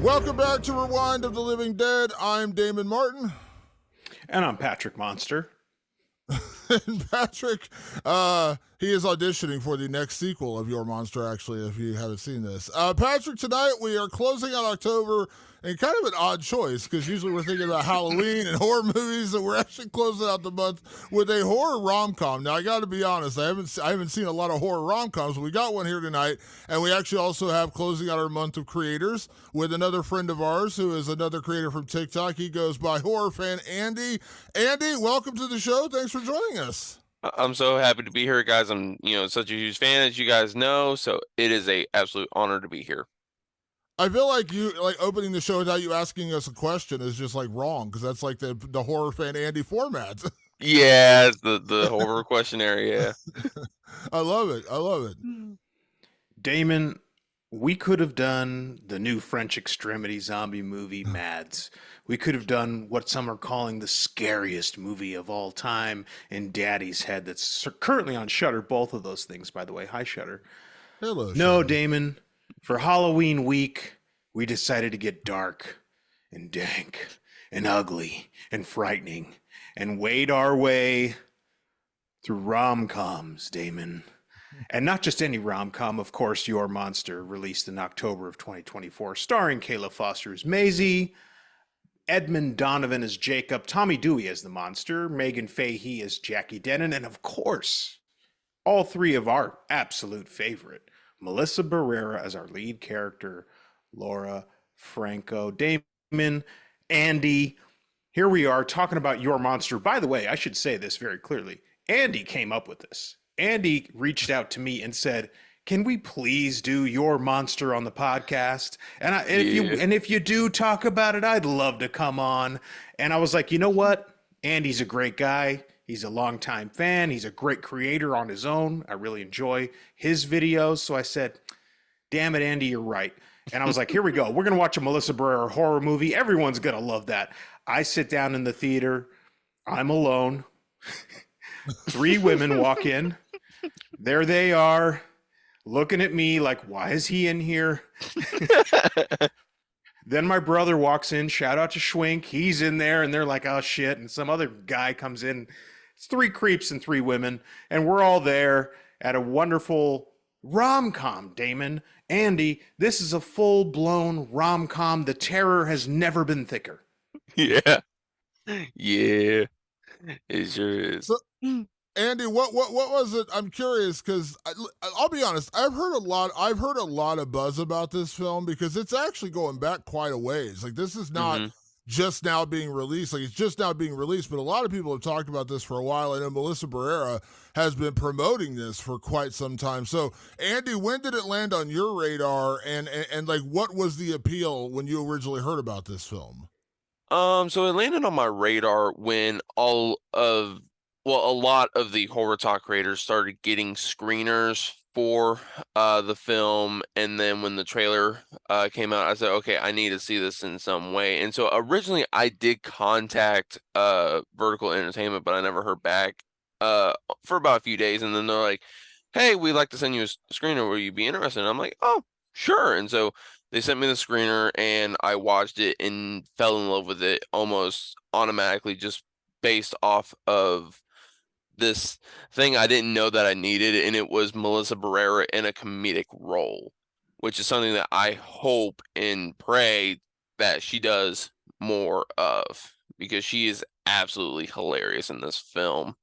Welcome back to Rewind of the Living Dead. I'm Damon Martin. And I'm Patrick Monster. And Patrick, he is auditioning for the next sequel of Your Monster, actually, if you haven't seen this. Patrick, tonight we are closing out October, and kind of an odd choice, because usually we're thinking about Halloween and horror movies, and we're actually closing out the month with a horror rom-com. Now, I got to be honest, I haven't seen a lot of horror rom-coms, but we got one here tonight, and we actually also have closing out our month of creators with another friend of ours who is another creator from TikTok. He goes by HorrorfanAndy. Andy, welcome to the show. Thanks for joining us. I'm so happy to be here, guys. I'm, such a huge fan, as you guys know, so it is a absolute honor to be here. I feel like opening the show without you asking us a question is just wrong, because that's like the HorrorfanAndy format. Yeah, it's the horror questionnaire. Yeah, I love it. Damon, we could have done the new French extremity zombie movie, Mads. We could have done what some are calling the scariest movie of all time in Daddy's Head, that's currently on Shudder. Both of those things, by the way. Hi, Shudder. Hello, No, Shudder. Damon. For Halloween week, we decided to get dark and dank and ugly and frightening and wade our way through rom-coms, Damon. And not just any rom-com, of course, Your Monster, released in October of 2024, starring Kayla Foster as Maisie, Edmund Donovan as Jacob, Tommy Dewey as the monster, Megan Fahey as Jackie Denon, and of course, all three of our absolute favorite, Melissa Barrera as our lead character, Laura Franco. Damon, Andy, here we are talking about Your Monster. By the way, I should say this very clearly. Andy came up with this. Andy reached out to me and said, "Can we please do Your Monster on the podcast? And if you do talk about it, I'd love to come on." And I was like, you know what? Andy's a great guy. He's a longtime fan. He's a great creator on his own. I really enjoy his videos. So I said, damn it, Andy, you're right. And I was like, here we go. We're going to watch a Melissa Barrera horror movie. Everyone's going to love that. I sit down in the theater. I'm alone. Three women walk in. There they are, looking at me like, why is he in here? Then my brother walks in. Shout out to Schwink. He's in there, and they're like, oh, shit. And some other guy comes in. It's three creeps and three women, and we're all there at a wonderful rom-com, Damon. Andy, this is a full-blown rom-com. The terror has never been thicker. Yeah, it sure is. So, Andy, what was it? I'm curious, because I'll be honest. I've heard a lot of buzz about this film, because it's actually going back quite a ways. Like, this is not just now being released. Like, it's just now being released, but a lot of people have talked about this for a while. I know Melissa Barrera has been promoting this for quite some time. So, Andy, when did it land on your radar, and like, what was the appeal when you originally heard about this film? So it landed on my radar when a lot of the horror talk creators started getting screeners for the film, and then when the trailer came out, I said, okay, I need to see this in some way. And so originally I did contact Vertical Entertainment, but I never heard back for about a few days, and then they're like, hey, we'd like to send you a screener, will you be interested? And I'm like, oh, sure. And so they sent me the screener, and I watched it and fell in love with it almost automatically, just based off of this thing I didn't know that I needed, and it was Melissa Barrera in a comedic role, which is something that I hope and pray that she does more of, because she is absolutely hilarious in this film.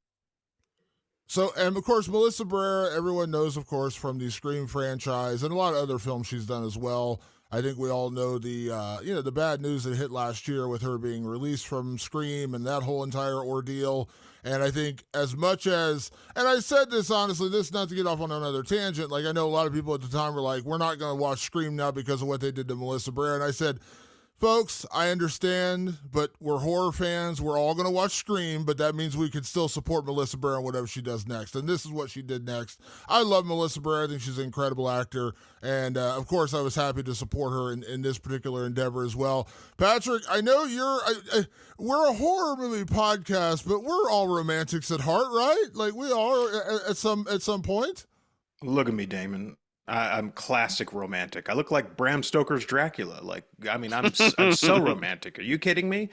So, and of course, Melissa Barrera, everyone knows, of course, from the Scream franchise and a lot of other films she's done as well. I think we all know the bad news that hit last year with her being released from Scream and that whole entire ordeal. And I think as much as, and I said this honestly, this not to get off on another tangent, like I know a lot of people at the time were like, we're not going to watch Scream now because of what they did to Melissa Barrera. And I said, folks, I understand, but we're horror fans. We're all going to watch Scream, but that means we can still support Melissa Barrera and whatever she does next. And this is what she did next. I love Melissa Barrera. I think she's an incredible actor. And, of course, I was happy to support her in this particular endeavor as well. Patrick, I know we're a horror movie podcast, but we're all romantics at heart, right? Like we are at some point. Look at me, Damon. I'm classic romantic. I look like Bram Stoker's Dracula. Like, I mean, I'm so romantic. Are you kidding me?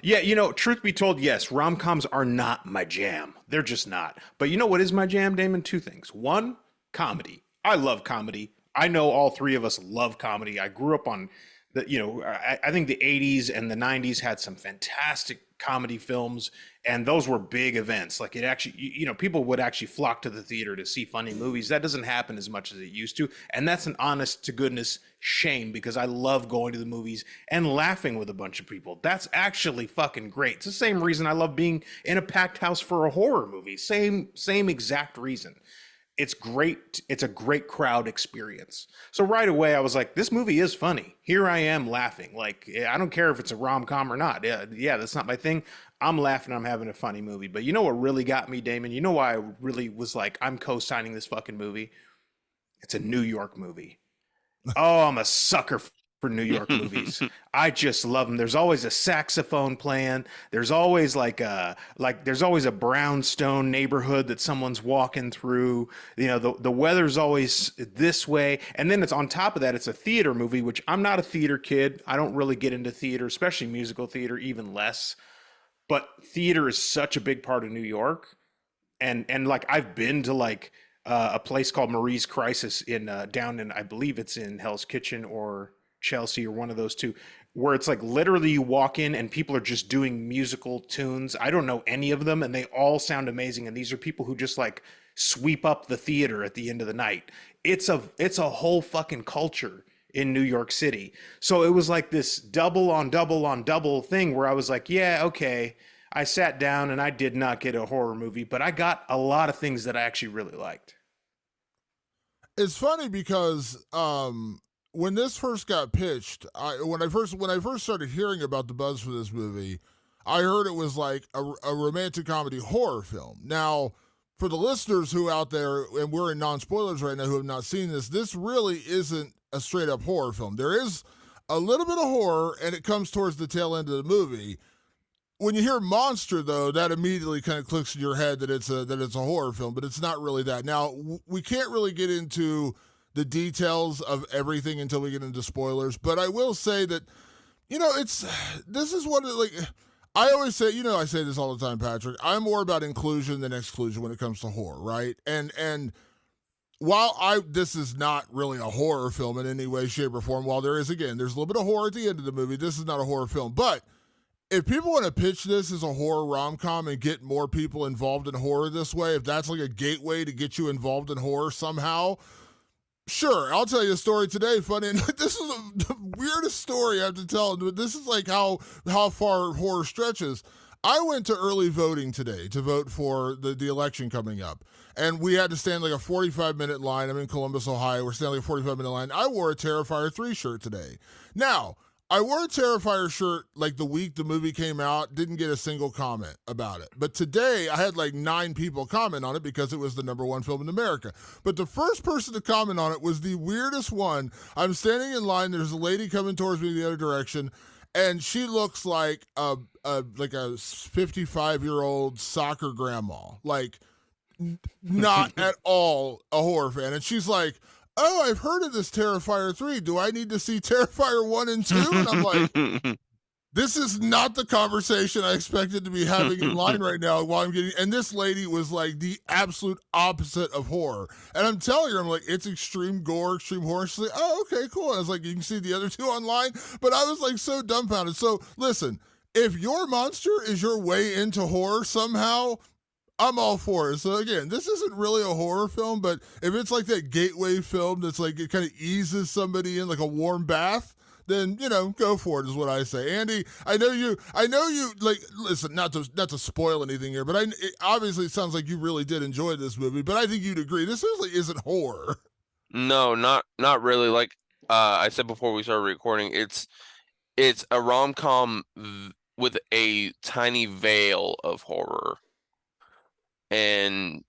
Yeah, truth be told, yes, rom-coms are not my jam. They're just not. But you know what is my jam, Damon? Two things. One, comedy. I love comedy. I know all three of us love comedy. I grew up on I think the 80s and the 90s had some fantastic comedy films, and those were big events. Like it actually, people would actually flock to the theater to see funny movies. That doesn't happen as much as it used to, and that's an honest to goodness shame, because I love going to the movies and laughing with a bunch of people. That's actually fucking great. It's the same reason I love being in a packed house for a horror movie. Same exact reason. It's great. It's a great crowd experience. So right away I was like, this movie is funny. Here I am laughing. Like, I don't care if it's a rom-com or not. Yeah, that's not my thing. I'm laughing. I'm having a funny movie. But you know what really got me, Damon? You know why I really was like, I'm co-signing this fucking movie? It's a New York movie. Oh, I'm a sucker for New York movies. I just love them. There's always a saxophone playing. There's always there's always a brownstone neighborhood that someone's walking through. The weather's always this way. And then it's on top of that, it's a theater movie, which I'm not a theater kid. I don't really get into theater, especially musical theater, even less. But theater is such a big part of New York, and like I've been to a place called Marie's Crisis in down in, I believe it's in Hell's Kitchen or Chelsea or one of those two, where it's like literally you walk in and people are just doing musical tunes. I don't know any of them, and they all sound amazing. And these are people who just like sweep up the theater at the end of the night. It's a whole fucking culture in New York City. So it was like this double on double on double thing where I was like, yeah, okay. I sat down and I did not get a horror movie, but I got a lot of things that I actually really liked. It's funny because when this first got pitched, when I first started hearing about the buzz for this movie, I heard it was like a romantic comedy horror film. Now, for the listeners who out there, and we're in non-spoilers right now, who have not seen this really isn't a straight up horror film. There is a little bit of horror, and it comes towards the tail end of the movie. When you hear monster, though, that immediately kind of clicks in your head that it's a horror film, but it's not really that. Now, we can't really get into the details of everything until we get into spoilers, but I will say that this is what I always say. I say this all the time, Patrick. I'm more about inclusion than exclusion when it comes to horror, right? And while this is not really a horror film in any way, shape, or form, while there's a little bit of horror at the end of the movie, this is not a horror film, but if people want to pitch this as a horror rom-com and get more people involved in horror this way, if that's like a gateway to get you involved in horror somehow, sure. I'll tell you a story today. Funny enough, this is the weirdest story I have to tell, but this is like how far horror stretches. I went to early voting today to vote for the election coming up. And we had to stand like a 45-minute line. I'm in Columbus, Ohio. We're standing like a 45-minute line. I wore a Terrifier 3 shirt today. Now, I wore a Terrifier shirt like the week the movie came out, didn't get a single comment about it. But today, I had like 9 people comment on it because it was the #1 film in America. But the first person to comment on it was the weirdest one. I'm standing in line. There's a lady coming towards me the other direction, and she looks like a 55-year-old soccer grandma. Like, not at all a horror fan. And she's like, oh, I've heard of this Terrifier 3. Do I need to see Terrifier 1 and 2? And I'm like, this is not the conversation I expected to be having in line right now while I'm getting, and this lady was like the absolute opposite of horror. And I'm telling her, I'm like, it's extreme gore, extreme horror. She's like, oh, okay, cool. And I was like, you can see the other two online. But I was like so dumbfounded. So listen, if your monster is your way into horror somehow, I'm all for it. So again, this isn't really a horror film, but if it's like that gateway film that's like it kind of eases somebody in like a warm bath, then go for it is what I say. Andy, I know you like, listen, not to spoil anything here, but obviously it sounds like you really did enjoy this movie, but I think you'd agree this really isn't horror. No, not really. Like I said before we started recording, it's a rom-com with a tiny veil of horror. And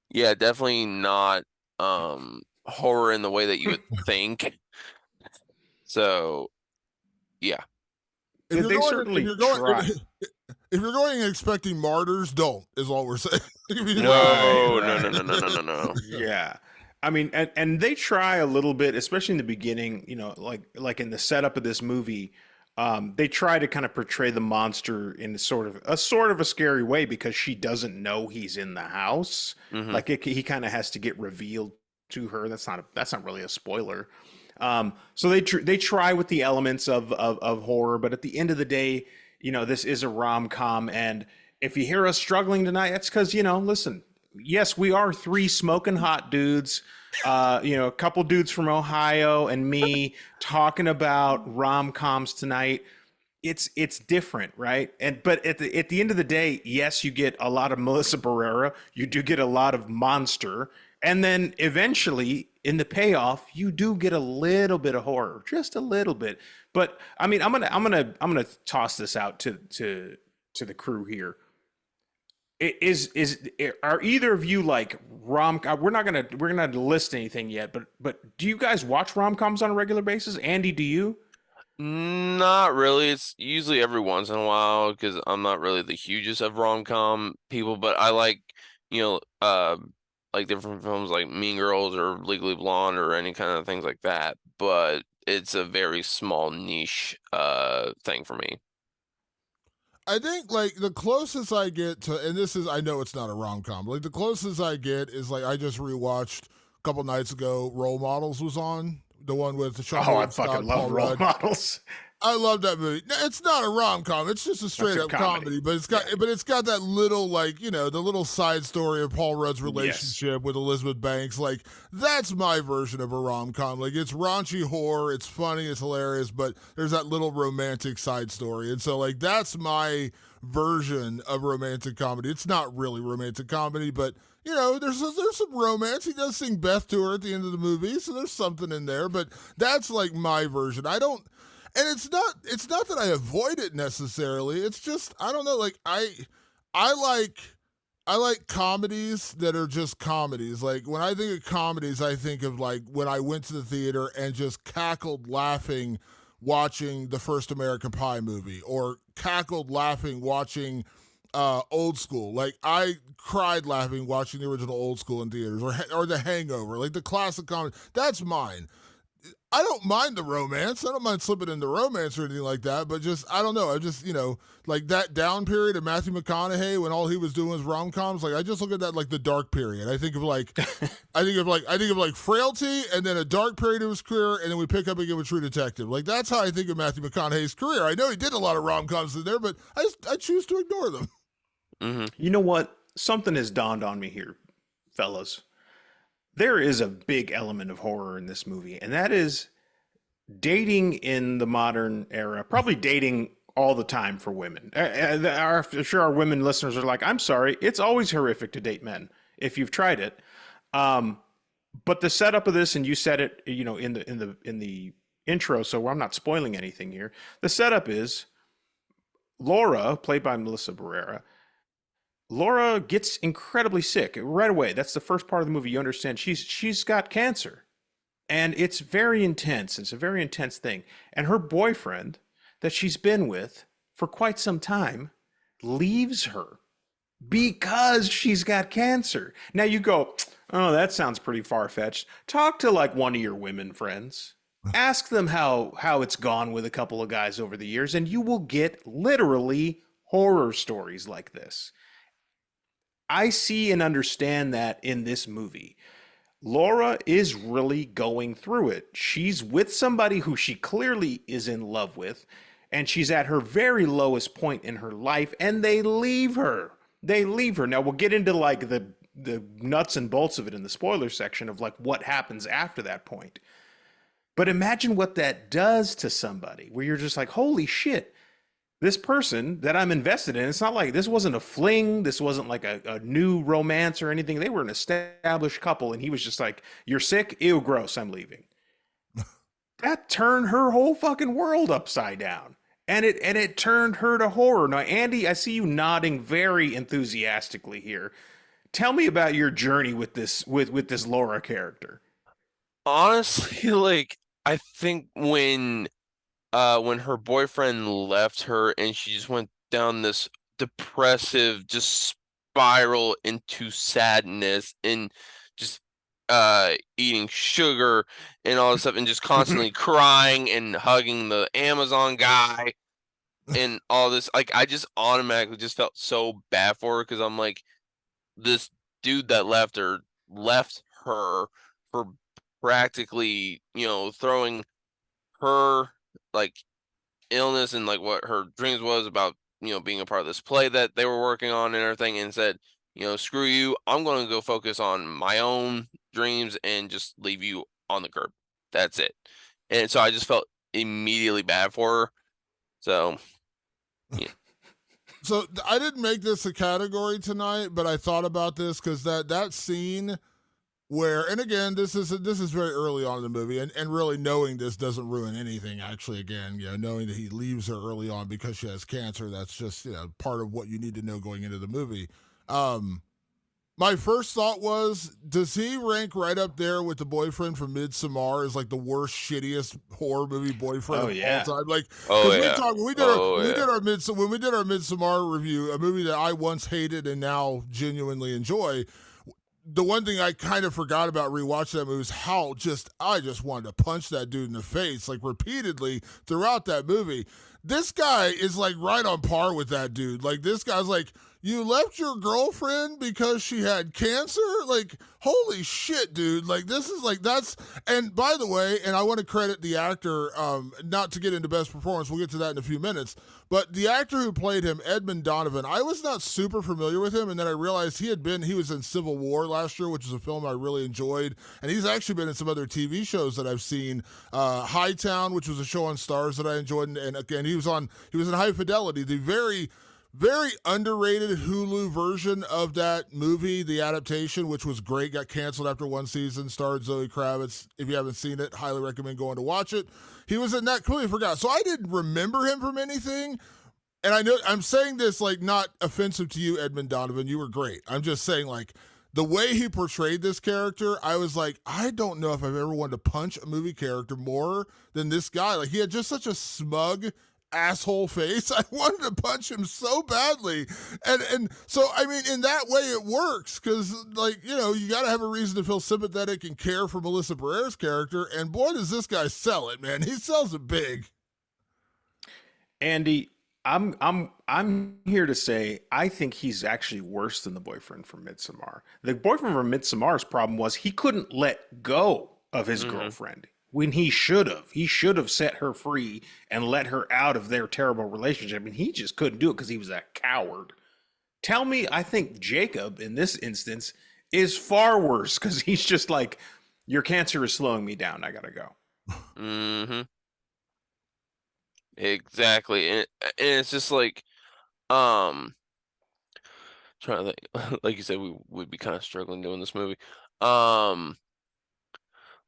yeah, definitely not horror in the way that you would think. So yeah. They certainly try. If you're going and expecting martyrs, don't, is all we're saying. No, no, no, Right. no, no, no, no, no. Yeah. I mean, and they try a little bit, especially in the beginning, like in the setup of this movie, they try to kind of portray the monster in a sort of a scary way because she doesn't know he's in the house. Hmm. Like he kind of has to get revealed to her. That's not really a spoiler. So they try with the elements of horror, but at the end of the day, this is a rom-com, and if you hear us struggling tonight, that's because listen, yes, we are three smoking hot dudes, a couple dudes from Ohio and me talking about rom-coms tonight. It's different, right? But at the end of the day, yes, you get a lot of Melissa Barrera, you do get a lot of Monster, and then eventually in the payoff, you do get a little bit of horror, just a little bit. But I mean, I'm gonna toss this out to the crew here. Are either of you like rom? We're not gonna list anything yet, but do you guys watch rom coms on a regular basis? Andy, do you? Not really. It's usually every once in a while because I'm not really the hugest of rom-com people, but I you know, uh, like different films like Mean Girls or Legally Blonde or any kind of things like that. But it's a very small niche thing for me. I think like the closest I get to, and this is, I know it's not a rom com, like the closest I get is like I just rewatched a couple nights ago. Role Models was on, the one with Sean Oh, I William fucking Scott, love Paul role Rudd. models. I love that movie. It's not a rom com. It's just a That's straight a up comedy. comedy, but Yeah. it's got that little like the little side story of Paul Rudd's Yes. relationship with Elizabeth Banks. Like that's my version of a rom com. Like it's raunchy horror. It's funny. It's hilarious. But there's that little romantic side story, and so like that's my version of romantic comedy. It's not really romantic comedy, but there's some romance. He does sing Beth to her at the end of the movie, so there's something in there. But that's like my version. I don't, and it's not that I avoid it necessarily. It's just I don't know. Like I like I like comedies that are just comedies. Like when I think of comedies, I think of like when I went to the theater and just cackled laughing watching the first American Pie movie, or cackled laughing watching Old School. Like I cried laughing watching the original Old School in theaters, or The Hangover, like the classic comedy. That's mine. I don't mind the romance. I don't mind slipping into romance or anything like that. But just I don't know. I just like that down period of Matthew McConaughey when all he was doing was rom coms. Like I just look at that like the dark period. I think of like Frailty, and then a dark period of his career, and then we pick up again with True Detective. Like that's how I think of Matthew McConaughey's career. I know he did a lot of rom coms in there, but I choose to ignore them. Hmm. You know what? Something has dawned on me here, fellas. There is a big element of horror in this movie, and that is dating in the modern era. Probably dating all the time for women. I'm sure our women listeners are like, "I'm sorry, it's always horrific to date men if you've tried it." Um, but the setup of this, and you said it, in the intro, so I'm not spoiling anything here. The setup is Laura, played by Melissa Barrera. Laura gets incredibly sick right away. That's the first part of the movie. You understand she's got cancer, and it's very intense. It's a very intense thing. And her boyfriend that she's been with for quite some time leaves her because she's got cancer. Now you go, oh, that sounds pretty far-fetched. Talk to like one of your women friends. Ask them how it's gone with a couple of guys over the years, and you will get literally horror stories like this. I see and understand that in this movie. Laura is really going through it. She's with somebody who she clearly is in love with, and she's at her very lowest point in her life, and they leave her. They leave her. Now we'll get into like the nuts and bolts of it in the spoiler section of like what happens after that point. But imagine what that does to somebody where you're just like, holy shit, this person that I'm invested in, it's not like this wasn't a fling. This wasn't like a new romance or anything. They were an established couple. And he was just like, you're sick. Ew, gross. I'm leaving. That turned her whole fucking world upside down. And it turned her to horror. Now, Andy, I see you nodding very enthusiastically here. Tell me about your journey with this Laura character. Honestly, like I think when her boyfriend left her and she just went down this depressive just spiral into sadness and just eating sugar and all this stuff and just constantly crying and hugging the Amazon guy and all this. Like, I just automatically just felt so bad for her because I'm like, this dude that left her for practically, throwing her like illness and like what her dreams was about, being a part of this play that they were working on and everything, and said, screw you, I'm going to go focus on my own dreams and just leave you on the curb. That's it. And so I just felt immediately bad for her. So yeah. So I didn't make this a category tonight, but I thought about this because that scene where, and again, this is very early on in the movie, and really knowing this doesn't ruin anything. Actually, again, knowing that he leaves her early on because she has cancer, that's just part of what you need to know going into the movie. My first thought was, does he rank right up there with the boyfriend from Midsommar as like the worst, shittiest horror movie boyfriend of all time? Like, when we did our Midsommar review, a movie that I once hated and now genuinely enjoy, the one thing I kind of forgot about rewatching that movie is how I just wanted to punch that dude in the face, like, repeatedly throughout that movie. This guy is like right on par with that dude. Like, this guy's like, you left your girlfriend because she had cancer? Like, holy shit, dude. Like, this is like, and by the way, and I want to credit the actor, not to get into best performance, we'll get to that in a few minutes, but the actor who played him, Edmund Donovan, I was not super familiar with him, and then I realized he was in Civil War last year, which is a film I really enjoyed, and he's actually been in some other TV shows that I've seen, Hightown, which was a show on Stars that I enjoyed, and again, he was in High Fidelity, the very, very underrated Hulu version of that movie, the adaptation, which was great, got canceled after one season, starred Zoe Kravitz. If you haven't seen it, highly recommend going to watch it. He was in that, completely forgot. So I didn't remember him from anything. And I know I'm saying this like not offensive to you, Edmund Donovan. You were great. I'm just saying, like, the way he portrayed this character, I was like, I don't know if I've ever wanted to punch a movie character more than this guy. Like, he had just such a smug asshole face. I wanted to punch him so badly. And so, I mean, in that way it works because, like, you got to have a reason to feel sympathetic and care for Melissa Barrera's character. And boy, does this guy sell it, man. He sells it big. Andy, I'm here to say I think he's actually worse than the boyfriend from Midsommar. The boyfriend from Midsommar's problem was he couldn't let go of his girlfriend when he should have. He should have set her free and let her out of their terrible relationship, and he just couldn't do it because he was a coward. Tell me, I think Jacob in this instance is far worse because he's just like, your cancer is slowing me down. I gotta go. Mm-hmm. Exactly. And it's just like, trying to think, like you said, we would be kind of struggling doing this movie.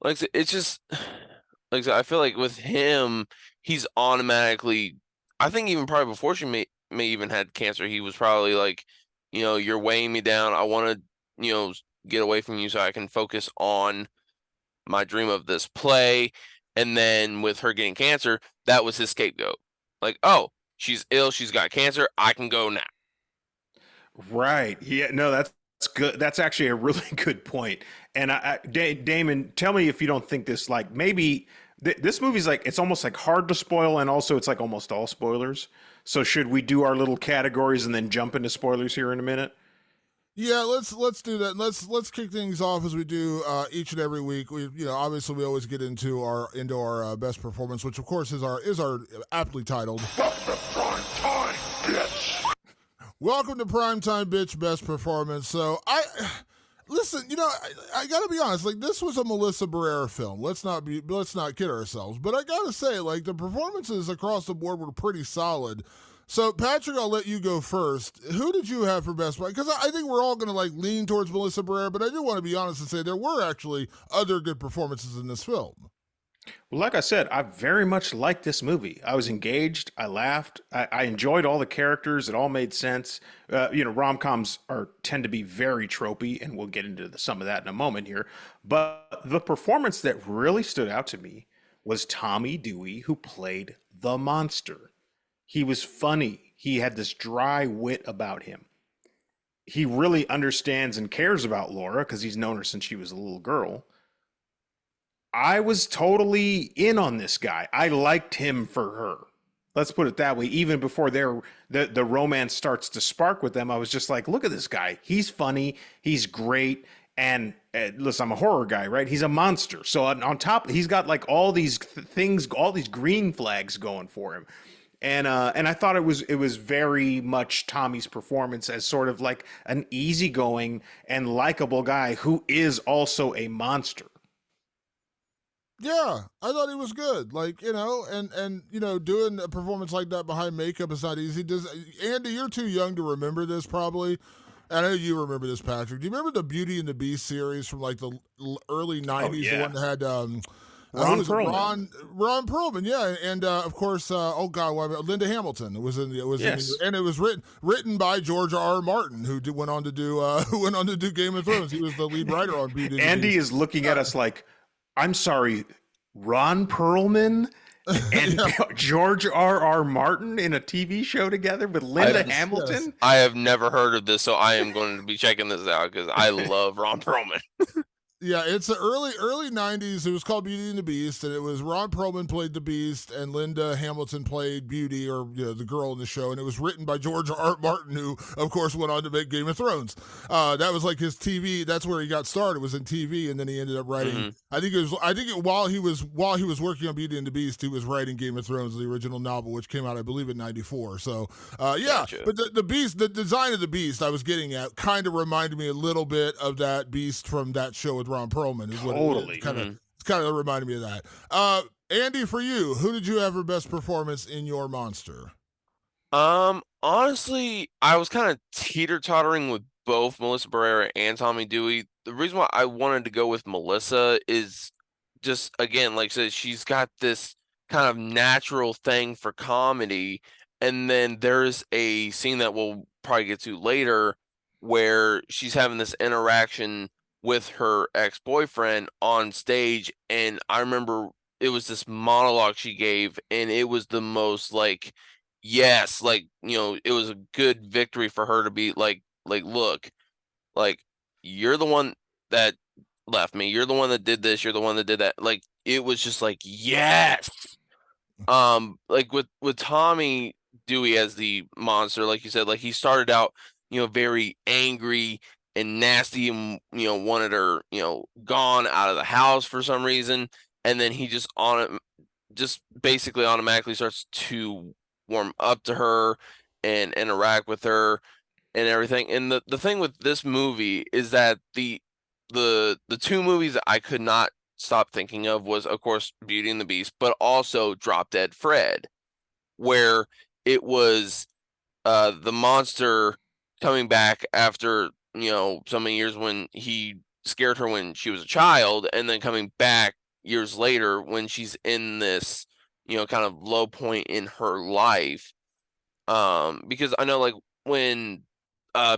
Like I said, it's just, like I said, I feel like with him, he's automatically, I think even probably before she may even had cancer, he was probably like, you're weighing me down. I want to, get away from you so I can focus on my dream of this play. And then with her getting cancer, that was his scapegoat. Like, oh, she's ill, she's got cancer, I can go now. Right. Yeah. No, that's good. That's actually a really good point. And Damon, tell me if you don't think this, like, maybe this movie's like, it's almost like hard to spoil, and also it's like almost all spoilers. So should we do our little categories and then jump into spoilers here in a minute? Yeah, let's do that. Let's kick things off as we do each and every week. We, obviously we always get into our best performance, which of course is our aptly titled Prime Time Bitch. Welcome to Primetime Bitch Best Performance. So listen, I gotta be honest. Like, this was a Melissa Barrera film. Let's not kid ourselves. But I gotta say, like, the performances across the board were pretty solid. So, Patrick, I'll let you go first. Who did you have for best? Because I think we're all going to, like, lean towards Melissa Barrera, but I do want to be honest and say there were actually other good performances in this film. Well, like I said, I very much liked this movie. I was engaged. I laughed. I enjoyed all the characters. It all made sense. Rom-coms tend to be very tropey, and we'll get into some of that in a moment here. But the performance that really stood out to me was Tommy Dewey, who played the monster. He was funny. he had this dry wit about him. He really understands and cares about Laura because he's known her since she was a little girl. I was totally in on this guy. I liked him for her. Let's put it that way. Even before the romance starts to spark with them, I was just like, look at this guy. He's funny. He's great. And listen, I'm a horror guy, right? He's a monster. So on top, he's got like all these things, all these green flags going for him. And I thought it was very much Tommy's performance as sort of like an easygoing and likable guy who is also a monster. Yeah, I thought he was good. Like, and doing a performance like that behind makeup is not easy. Andy, you're too young to remember this probably. I know you remember this, Patrick. Do you remember the Beauty and the Beast series from like the early 90s? yeah. The one that had Ron Perlman. Ron Perlman, yeah, and of course, Linda Hamilton was in Yes. and it was written by George R. R. Martin, who went on to do Game of Thrones. He was the lead writer on Beauty and the Andy Beast. is looking at us like, I'm sorry, Ron Perlman and George R. R. Martin in a TV show together with Linda Hamilton? Yes. I have never heard of this, so I am going to be checking this out because I love Ron Perlman. Yeah, it's the early 90s. It was called Beauty and the Beast, and it was Ron Perlman played the Beast, and Linda Hamilton played Beauty, or the girl in the show, and it was written by George R. R. Martin, who, of course, went on to make Game of Thrones. That was like his TV. That's where he got started, was in TV, and then he ended up writing. Mm-hmm. While he was working on Beauty and the Beast, he was writing Game of Thrones, the original novel, which came out, I believe, in '94. So, Gotcha. But the Beast, the design of the Beast, I was getting at, kind of reminded me a little bit of that Beast from that show with Ron Perlman. Is what Totally. Kind of reminded me of that. Andy, for you, who did you have her best performance in your monster? Honestly, I was kind of teeter-tottering with both Melissa Barrera and Tommy Dewey. The reason why I wanted to go with Melissa is just, again, like I said, she's got this kind of natural thing for comedy. And then there's a scene that we'll probably get to later where she's having this interaction with her ex-boyfriend on stage. And I remember it was this monologue she gave, and it was the most like, yes, like, it was a good victory for her to be like, look, like, you're the one that left me. You're the one that did this. You're the one that did that. Like, it was just like, yes. Like with Tommy Dewey as the monster, like you said, like he started out, very angry and nasty and, wanted her, gone out of the house for some reason. And then he just basically automatically starts to warm up to her and interact with her and everything. And the thing with this movie is that the two movies that I could not stop thinking of was, of course, Beauty and the Beast, but also Drop Dead Fred, where it was the monster coming back after, so many years when he scared her when she was a child, and then coming back years later when she's in this, kind of low point in her life. Because I know, like, when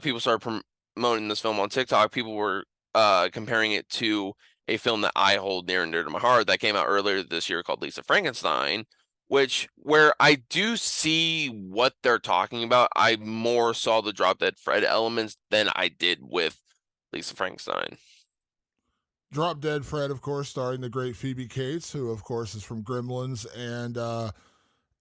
people started promoting this film on TikTok, people were comparing it to a film that I hold near and dear to my heart that came out earlier this year called Lisa Frankenstein, where I do see what they're talking about. I more saw the Drop Dead Fred elements than I did with Lisa Frankenstein. Drop Dead Fred, of course, starring the great Phoebe Cates, who, of course, is from Gremlins. And,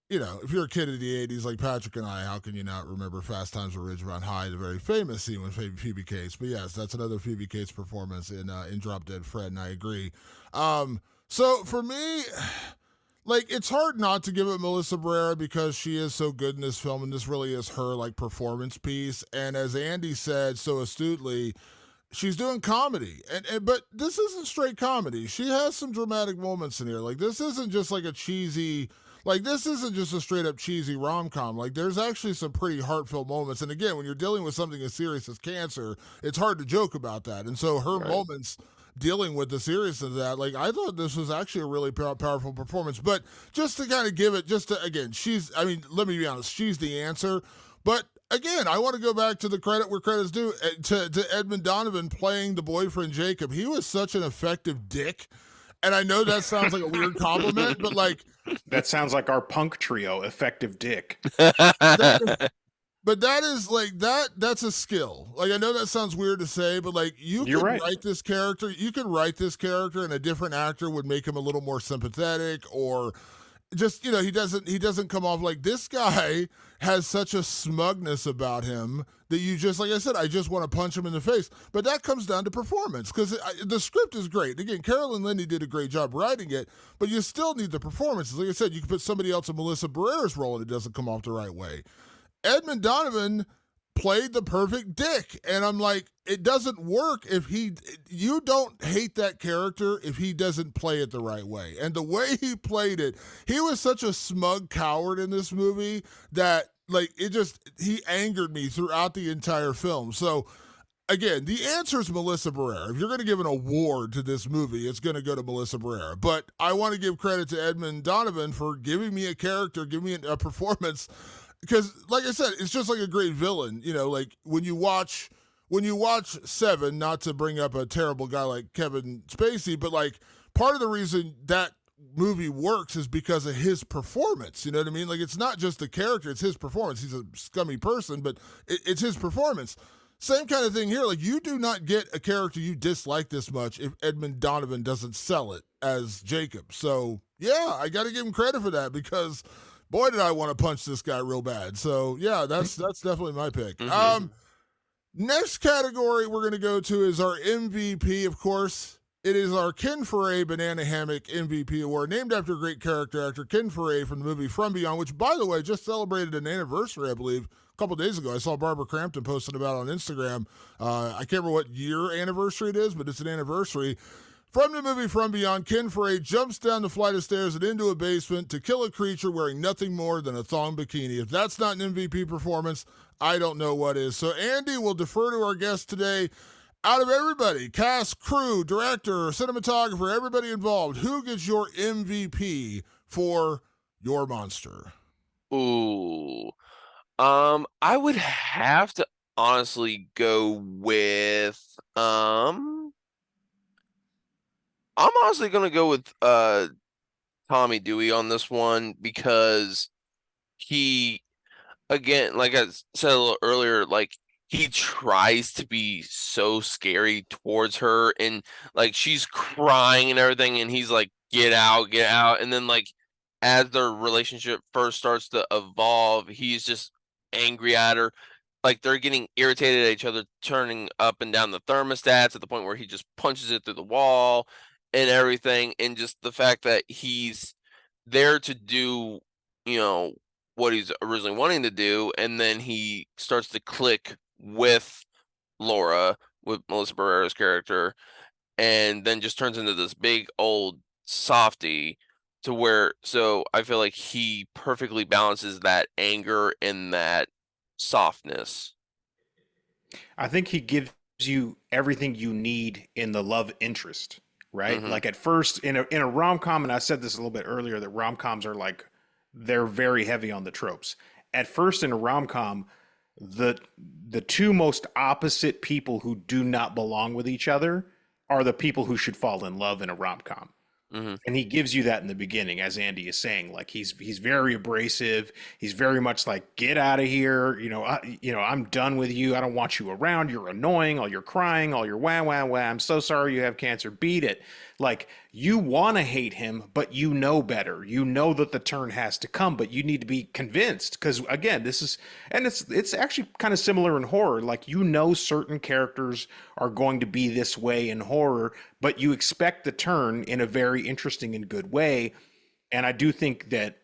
if you're a kid of the 80s like Patrick and I, how can you not remember Fast Times at Ridgemont High, the very famous scene with Phoebe Cates? But yes, that's another Phoebe Cates performance in Drop Dead Fred, and I agree. So for me, like, it's hard not to give it Melissa Barrera because she is so good in this film, and this really is her, like, performance piece. And as Andy said so astutely, she's doing comedy, but this isn't straight comedy. She has some dramatic moments in here. Like, this isn't just like a cheesy, like, this isn't just a straight up cheesy rom-com. Like, there's actually some pretty heartfelt moments. And again, when you're dealing with something as serious as cancer, it's hard to joke about that. And so her moments dealing with the seriousness of that, like, I thought this was actually a really powerful performance. But just to kind of give it, again, let me be honest, she's the answer. But again, I want to go back to the credit where credit's due, to Edmund Donovan playing the boyfriend Jacob. He was such an effective dick. And I know that sounds like a weird compliment, but like That sounds like our punk trio, Effective Dick. but that is like that's a skill. Like I know that sounds weird to say, but like you You're could right. write this character, and a different actor would make him a little more sympathetic, or just he doesn't come off like this guy has such a smugness about him that you just, like I said, I just want to punch him in the face. But that comes down to performance, because the script is great. Again, Carolyn Lindy did a great job writing it, but you still need the performances. Like I said, you can put somebody else in Melissa Barrera's role and it doesn't come off the right way. Edmund Donovan played the perfect dick, and I'm like, it doesn't work if you don't hate that character if he doesn't play it the right way. And the way he played it, he was such a smug coward in this movie that like he angered me throughout the entire film. So again, the answer is Melissa Barrera. If you're going to give an award to this movie, it's going to go to Melissa Barrera. But I want to give credit to Edmund Donovan for giving me a character, giving me a performance. Because, like I said, it's just like a great villain. Like when you watch Seven, not to bring up a terrible guy like Kevin Spacey, but like part of the reason that movie works is because of his performance. You know what I mean? Like it's not just the character, it's his performance. He's a scummy person, but it's his performance. Same kind of thing here. Like you do not get a character you dislike this much if Edmund Donovan doesn't sell it as Jacob. So yeah, I got to give him credit for that, because boy, did I want to punch this guy real bad. So yeah, that's definitely my pick. Mm-hmm. Next category we're going to go to is our MVP, of course. It is our Ken Foray Banana Hammock MVP Award, named after great character actor Ken Foray from the movie From Beyond, which, by the way, just celebrated an anniversary, I believe, a couple days ago. I saw Barbara Crampton posted about it on Instagram. I can't remember what year anniversary it is, but it's an anniversary. From the movie From Beyond, Ken Foray jumps down the flight of stairs and into a basement to kill a creature wearing nothing more than a thong bikini. If that's not an MVP performance, I don't know what is. So, Andy, will defer to our guest today. Out of everybody, cast, crew, director, cinematographer, everybody involved, who gets your MVP for your monster? Ooh. I would have to honestly go with I'm honestly gonna go with Tommy Dewey on this one, because he, again, like I said a little earlier, like he tries to be so scary towards her, and like she's crying and everything, and he's like, get out. And then like as their relationship first starts to evolve, he's just angry at her. Like they're getting irritated at each other, turning up and down the thermostats at the point where he just punches it through the wall and everything. And just the fact that he's there to do, what he's originally wanting to do, and then he starts to click with Laura, with Melissa Barrera's character, and then just turns into this big old softy, to where, so I feel like he perfectly balances that anger and that softness. I think he gives you everything you need in the love interest, right? Mm-hmm. Like at first in a rom-com, and I said this a little bit earlier, that rom-coms are like, they're very heavy on the tropes. At first in a rom-com, the two most opposite people who do not belong with each other are the people who should fall in love in a rom-com. Mm-hmm. And he gives you that in the beginning, as Andy is saying. Like he's very abrasive. He's very much like, get out of here. I'm done with you. I don't want you around. You're annoying. All your crying, all your wah wah wah. I'm so sorry you have cancer. Beat it. Like you want to hate him, but you know better. You know that the turn has to come, but you need to be convinced. Because again, it's actually kind of similar in horror. Like certain characters are going to be this way in horror, but you expect the turn in a very interesting and good way. And I do think that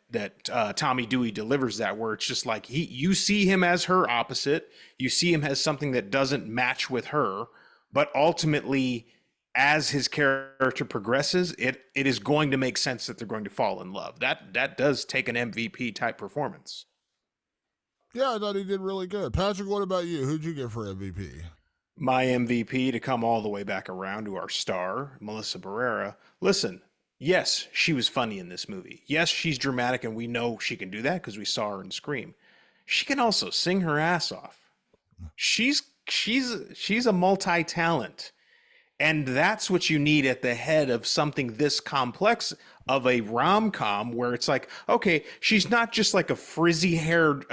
Tommy Dewey delivers that, where it's just like you see him as her opposite, you see him as something that doesn't match with her, but ultimately, as his character progresses, it is going to make sense that they're going to fall in love. That does take an MVP type performance. Yeah, I thought he did really good. Patrick, what about you? Who'd you get for MVP? My MVP, to come all the way back around to our star, Melissa Barrera. Listen, yes, she was funny in this movie. Yes, she's dramatic, and we know she can do that because we saw her in Scream. She can also sing her ass off. She's a multi-talent. And that's what you need at the head of something this complex of a rom-com, where it's like, okay, she's not just like a frizzy-haired,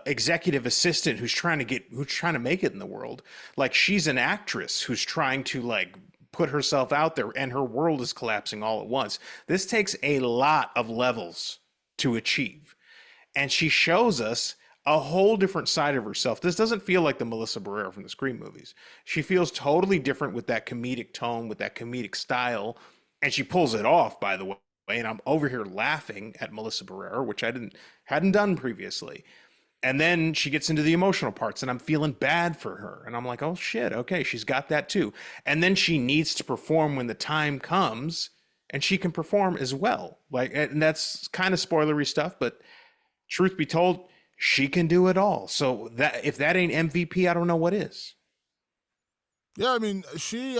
executive assistant who's trying to make it in the world. Like, she's an actress who's trying to like put herself out there, and her world is collapsing all at once. This takes a lot of levels to achieve, and she shows us a whole different side of herself. This doesn't feel like the Melissa Barrera from the Scream movies. She feels totally different with that comedic tone, with that comedic style, and she pulls it off, by the way. And I'm over here laughing at Melissa Barrera, which I hadn't done previously. And then she gets into the emotional parts, and I'm feeling bad for her. And I'm like, oh shit, okay, she's got that too. And then she needs to perform when the time comes, and she can perform as well. Like, and that's kind of spoilery stuff, but truth be told, she can do it all. So that, if that ain't MVP, I don't know what is. Yeah, I mean, she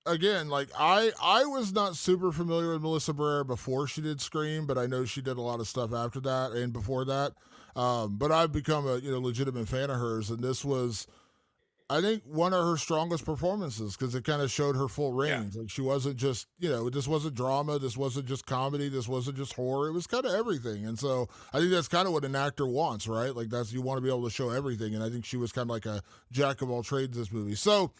again, like I was not super familiar with Melissa Barrera before she did Scream, but I know she did a lot of stuff after that and before that. But I've become a legitimate fan of hers, and this was, I think, one of her strongest performances because it kind of showed her full range. Yeah. Like, she wasn't just, this wasn't drama, this wasn't just comedy, this wasn't just horror. It was kind of everything. And so I think that's kind of what an actor wants, right? Like, that's, you want to be able to show everything. And I think she was kind of like a jack of all trades in this movie. So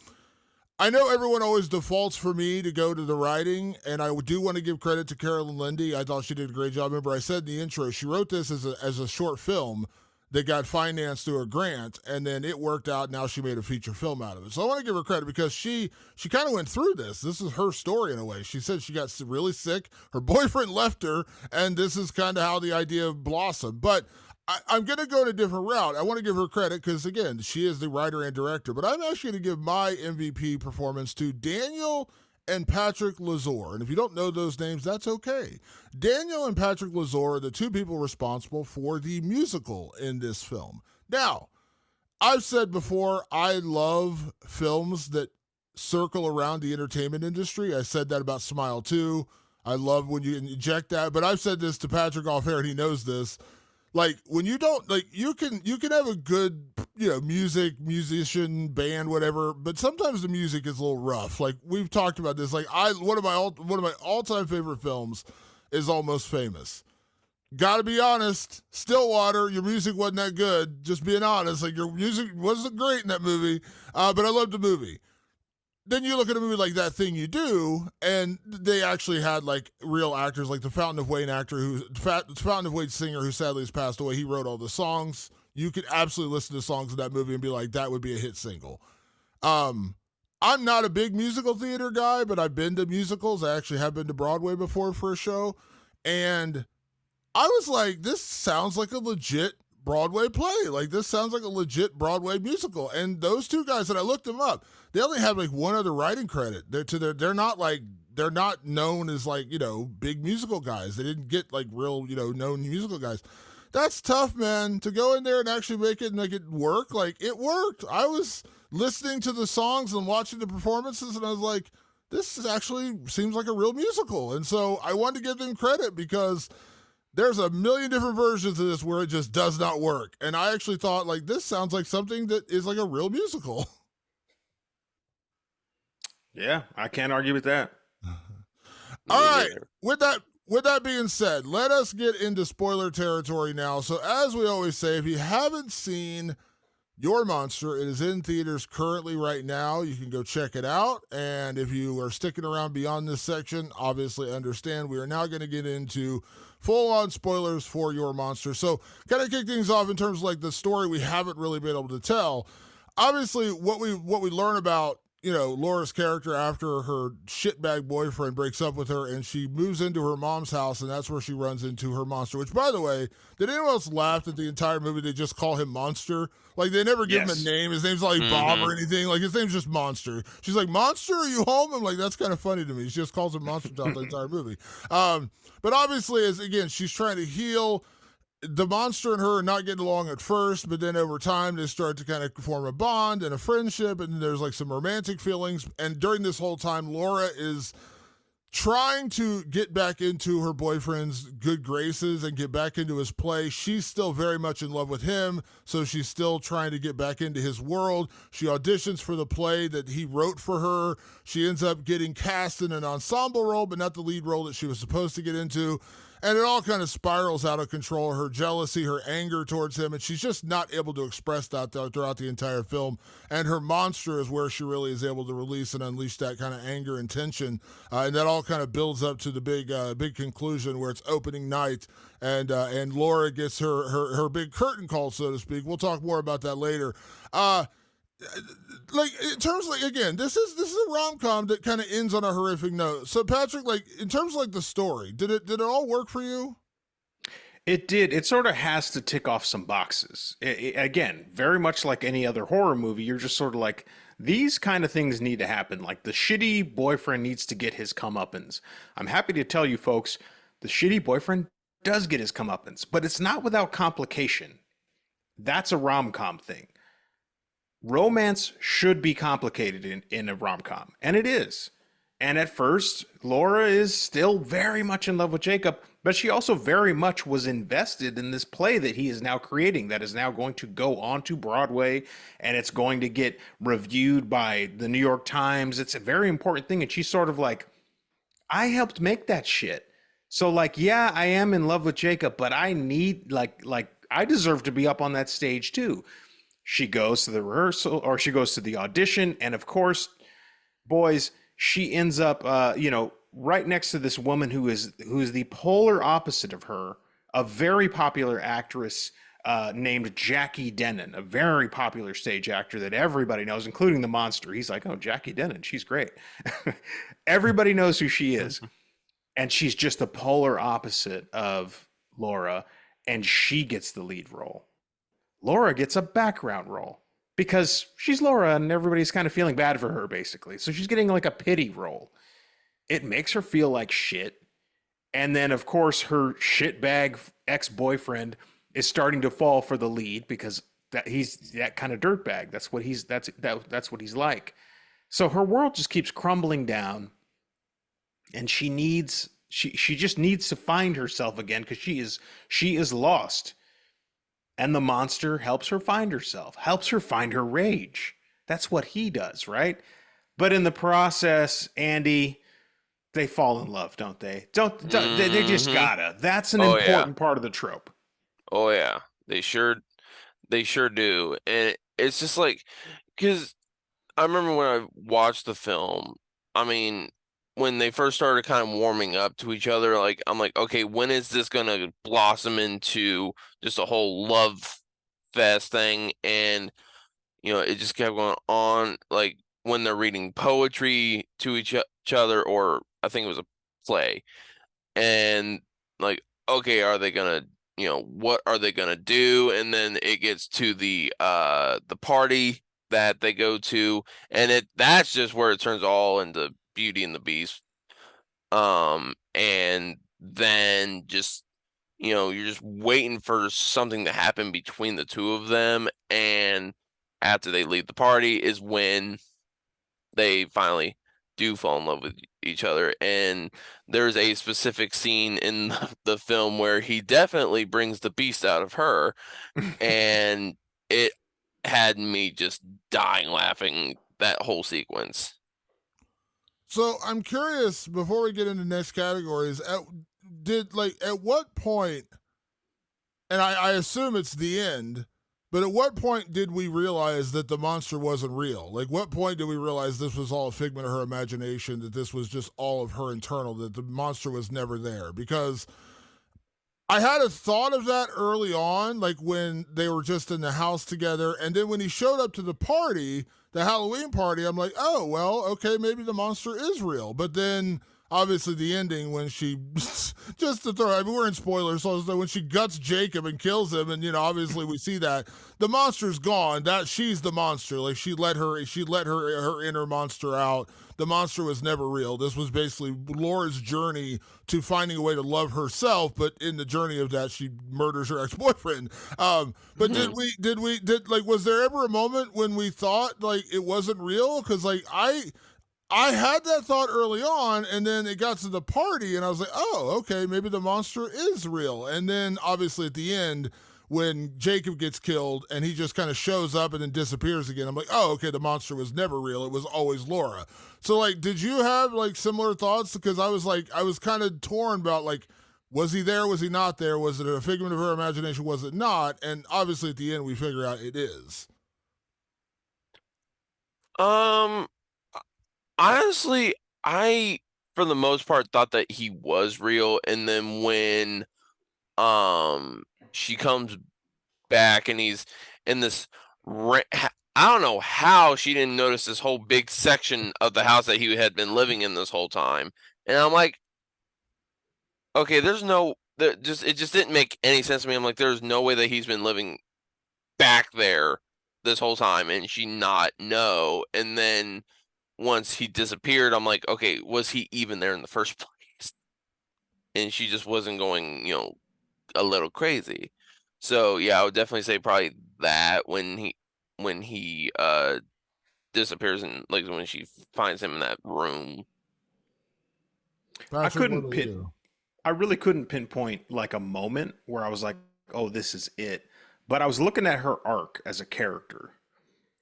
I know everyone always defaults for me to go to the writing, and I do want to give credit to Carolyn Lindy. I thought she did a great job. Remember, I said in the intro, she wrote this as a short film that got financed through a grant, and then it worked out. Now she made a feature film out of it. So I want to give her credit because she kind of went through this. This is her story in a way. She said she got really sick. Her boyfriend left her, and this is kind of how the idea blossomed. But I'm going to go in a different route. I want to give her credit because, again, she is the writer and director. But I'm actually going to give my MVP performance to Daniel and Patrick Lazor. And if you don't know those names, that's okay. Daniel and Patrick Lazor are the two people responsible for the musical in this film. Now, I've said before, I love films that circle around the entertainment industry. I said that about Smile 2. I love when you inject that. But I've said this to Patrick off air, and he knows this. Like, when you don't, like, you can have a good, musician, band, whatever, but sometimes the music is a little rough. Like, we've talked about this. Like, one of my all-time favorite films is Almost Famous. Gotta be honest, Stillwater, your music wasn't that good. Just being honest. Like, your music wasn't great in that movie, but I loved the movie. Then you look at a movie like That Thing You Do, and they actually had like real actors, like the Fountain of Wayne Fountain of Wayne singer who sadly has passed away. He wrote all the songs. You could absolutely listen to songs in that movie and be like, that would be a hit single. I'm not a big musical theater guy, but I've been to musicals. I actually have been to Broadway before for a show, and I was like, this sounds like a legit Broadway play. Like, this sounds like a legit Broadway musical. And those two guys, and I looked them up, they only have like one other writing credit. They're not known as like, big musical guys. They didn't get like real, known musical guys. That's tough, man, to go in there and actually make it work. Like, it worked. I was listening to the songs and watching the performances, and I was like, this actually seems like a real musical. And so I wanted to give them credit because there's a million different versions of this where it just does not work. And I actually thought, like, this sounds like something that is like a real musical. Yeah, I can't argue with that. All right. With that being said, let us get into spoiler territory now. So as we always say, if you haven't seen Your Monster, it is in theaters currently right now. You can go check it out. And if you are sticking around beyond this section, obviously understand we are now going to get into full-on spoilers for Your Monster. So kind of kick things off in terms of like the story we haven't really been able to tell. Obviously, what we learn about Laura's character after her shitbag boyfriend breaks up with her and she moves into her mom's house, and that's where she runs into her monster, which, by the way, did anyone else laugh at the entire movie? They just call him Monster. Like, they never give him a name. His name's not like Bob or anything. Like, his name's just Monster. She's like, Monster, are you home? I'm like, that's kind of funny to me. She just calls him Monster throughout the entire movie. But obviously, she's trying to heal. The monster and her are not getting along at first, but then over time they start to kind of form a bond and a friendship, and there's like some romantic feelings. And during this whole time, Laura is trying to get back into her boyfriend's good graces and get back into his play. She's still very much in love with him, so she's still trying to get back into his world. She auditions for the play that he wrote for her. She ends up getting cast in an ensemble role, but not the lead role that she was supposed to get into. And it all kind of spirals out of control. Her jealousy, her anger towards him, and she's just not able to express that throughout the entire film. And her monster is where she really is able to release and unleash that kind of anger and tension. And that all kind of builds up to the big conclusion where it's opening night, and Laura gets her big curtain call, so to speak. We'll talk more about that later. Like, in terms of, like, again, this is a rom-com that kind of ends on a horrific note. So Patrick, like, in terms of like the story, did it all work for you? It did. It sort of has to tick off some boxes. Again, very much like any other horror movie, you're just sort of like, these kind of things need to happen. Like, the shitty boyfriend needs to get his comeuppance. I'm happy to tell you folks, the shitty boyfriend does get his comeuppance, but it's not without complication. That's a rom-com thing. Romance should be complicated in a rom-com, and it is. And at first, Laura is still very much in love with Jacob, but she also very much was invested in this play that he is now creating, that is now going to go on to Broadway, and it's going to get reviewed by the New York Times. It's a very important thing, and she's sort of like, I helped make that shit. So, like, yeah, I am in love with Jacob, but I need, like I deserve to be up on that stage too. She goes to the rehearsal, or she goes to the audition, and of course, boys, she ends up, right next to this woman who is the polar opposite of her, a very popular actress named Jackie Denon, a very popular stage actor that everybody knows, including the monster. He's like, oh, Jackie Denon, she's great. Everybody knows who she is, and she's just the polar opposite of Laura, and she gets the lead role. Laura gets a background role because she's Laura and everybody's kind of feeling bad for her, basically. So she's getting like a pity role. It makes her feel like shit. And then, of course, her shitbag ex-boyfriend is starting to fall for the lead because he's that kind of dirtbag. That's what what he's like. So her world just keeps crumbling down, and she just needs to find herself again because she is lost. And the monster helps her find herself, helps her find her rage. That's what he does, right? But in the process, Andy, they fall in love, don't they? They just gotta. That's an important part of the trope. Oh yeah, they sure do. And it's just like, because I remember when I watched the film, I mean, when they first started kind of warming up to each other, like, I'm like, okay, when is this gonna blossom into just a whole love fest thing? And it just kept going on. Like, when they're reading poetry to each other, or I think it was a play, and like, okay, are they gonna, what are they gonna do? And then it gets to the party that they go to, and that's just where it turns all into Beauty and the Beast. And then just, you're just waiting for something to happen between the two of them, and after they leave the party is when they finally do fall in love with each other. And there's a specific scene in the film where he definitely brings the beast out of her, and it had me just dying laughing, that whole sequence. So I'm curious, before we get into next categories, at what point, and I assume it's the end, but at what point did we realize that the monster wasn't real? Like, what point did we realize this was all a figment of her imagination, that this was just all of her internal, that the monster was never there? Because I had a thought of that early on, like when they were just in the house together, and then when he showed up to the party, the Halloween party, I'm like, oh, well, okay, maybe the monster is real. But then, obviously, the ending when she, just to throw, I mean, we're in spoilers, so when she guts Jacob and kills him, and, obviously we see that, the monster's gone, that she's the monster. Like, she let her inner monster out. The monster was never real. This was basically Laura's journey to finding a way to love herself, but in the journey of that, she murders her ex-boyfriend. But was there ever a moment when we thought, like, it wasn't real? Because, like, I had that thought early on, and then it got to the party, and I was like, oh, okay, maybe the monster is real. And then obviously at the end, when Jacob gets killed and he just kind of shows up and then disappears again, I'm like, oh, okay, the monster was never real. It was always Laura. So, like, did you have like similar thoughts? Because I was kind of torn about like, was he there? Was he not there? Was it a figment of her imagination? Was it not? And obviously at the end, we figure out it is. Um, honestly, I for the most part thought that he was real, and then when she comes back and he's in this I don't know how she didn't notice this whole big section of the house that he had been living in this whole time. And I'm like, okay, there's no it just didn't make any sense to me. I'm like, there's no way that he's been living back there this whole time and she not know. And then once he disappeared, I'm like, okay, was he even there in the first place? And she just wasn't going, a little crazy. So yeah, I would definitely say probably that when he disappears and like when she finds him in that room. Patrick, what about you? I really couldn't pinpoint like a moment where I was like, oh, this is it. But I was looking at her arc as a character.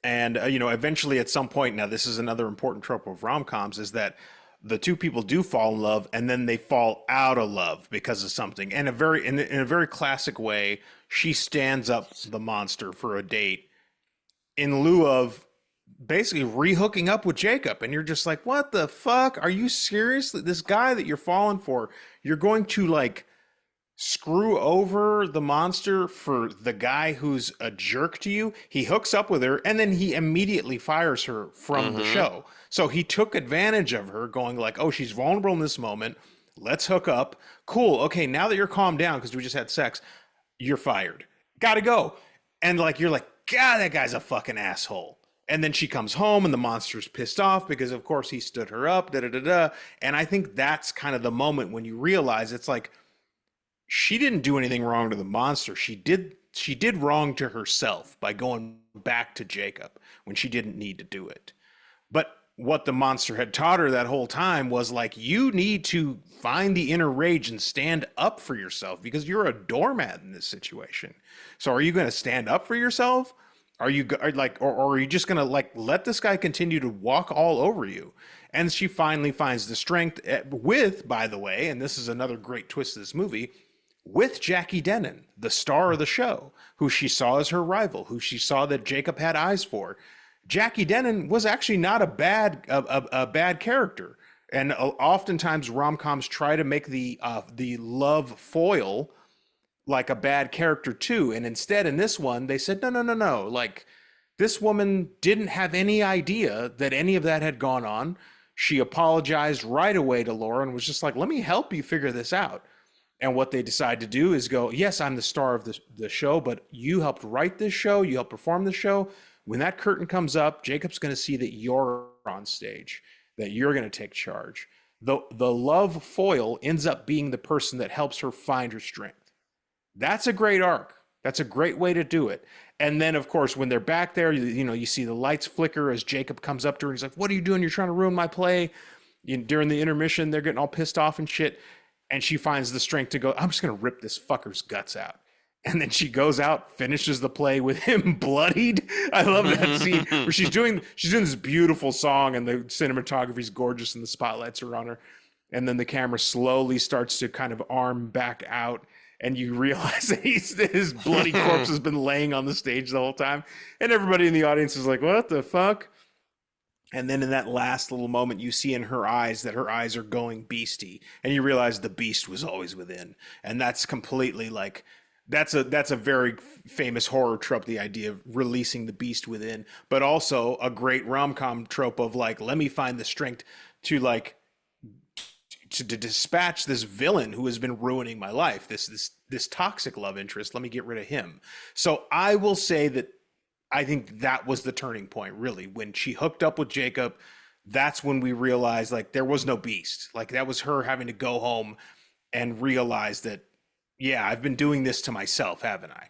And, eventually at some point, now this is another important trope of rom-coms, is that the two people do fall in love and then they fall out of love because of something. And in a very classic way, she stands up the monster for a date in lieu of basically rehooking up with Jacob. And you're just like, what the fuck? Are you serious? This guy that you're falling for, you're going to like screw over the monster for the guy who's a jerk to you. He hooks up with her and then he immediately fires her from the show. So he took advantage of her, going like, oh, she's vulnerable in this moment. Let's hook up. Cool. Okay, now that you're calmed down because we just had sex, you're fired. Gotta go. And like you're like, God, that guy's a fucking asshole. And then she comes home and the monster's pissed off because of course he stood her up, da da da da. And I think that's kind of the moment when you realize it's like, she didn't do anything wrong to the monster. She did wrong to herself by going back to Jacob when she didn't need to do it. But what the monster had taught her that whole time was like, you need to find the inner rage and stand up for yourself because you're a doormat in this situation. So are you going to stand up for yourself? Are you like, or are you just going to like let this guy continue to walk all over you? And she finally finds the strength with, by the way, and this is another great twist of this movie, with Jackie Denon, the star of the show, who she saw as her rival, who she saw that Jacob had eyes for. Jackie Denon was actually not a bad character, and oftentimes rom-coms try to make the love foil like a bad character too, and instead in this one they said no, like this woman didn't have any idea that any of that had gone on. She apologized right away to Laura and was just like, let me help you figure this out. And what they decide to do is go, yes, I'm the star of the show, but you helped write this show. You helped perform the show. When that curtain comes up, Jacob's going to see that you're on stage, that you're going to take charge. The love foil ends up being the person that helps her find her strength. That's a great arc. That's a great way to do it. And then, of course, when they're back there, you see the lights flicker as Jacob comes up to her. And he's like, what are you doing? You're trying to ruin my play. During the intermission, they're getting all pissed off and shit. And she finds the strength to go, I'm just going to rip this fucker's guts out. And then she goes out, finishes the play with him bloodied. I love that scene where she's doing this beautiful song and the cinematography's gorgeous and the spotlights are on her. And then the camera slowly starts to kind of arm back out. And you realize that his bloody corpse has been laying on the stage the whole time. And everybody in the audience is like, what the fuck? And then in that last little moment, you see in her eyes that her eyes are going beastie. And you realize the beast was always within. And that's completely like, that's a very famous horror trope, the idea of releasing the beast within. But also a great rom-com trope of like, let me find the strength to like, to dispatch this villain who has been ruining my life. This toxic love interest. Let me get rid of him. So I will say that I think that was the turning point, really. When she hooked up with Jacob, that's when we realized like there was no beast. Like that was her having to go home and realize that, yeah, I've been doing this to myself, haven't I?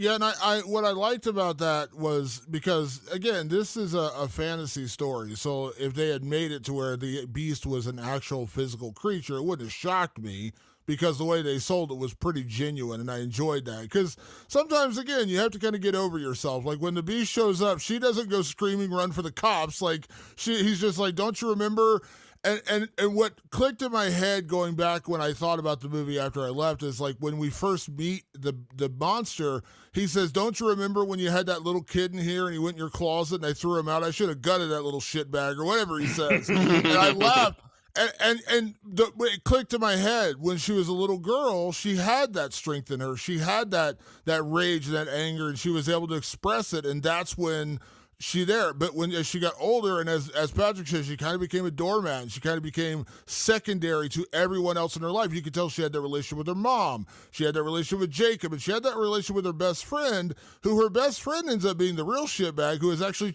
Yeah, and I what I liked about that was because again, this is a fantasy story. So if they had made it to where the beast was an actual physical creature, it wouldn't have shocked me because the way they sold it was pretty genuine, and I enjoyed that. Because sometimes, again, you have to kind of get over yourself. Like when the beast shows up, she doesn't go screaming, run for the cops. Like he's just like, "Don't you remember?" And what clicked in my head going back when I thought about the movie after I left is like when we first meet the monster, he says, "Don't you remember when you had that little kid in here and he went in your closet and I threw him out? I should have gutted that little shitbag," or whatever he says. And I laughed. It clicked in my head when she was a little girl. She had that strength in her. She had that rage, that anger, and she was able to express it. And that's when but when as she got older, and as Patrick said, she kind of became a doormat, and she kind of became secondary to everyone else in her life. You could tell she had that relationship with her mom, she had that relationship with Jacob, and she had that relationship with her best friend, who her best friend ends up being the real shitbag, who is actually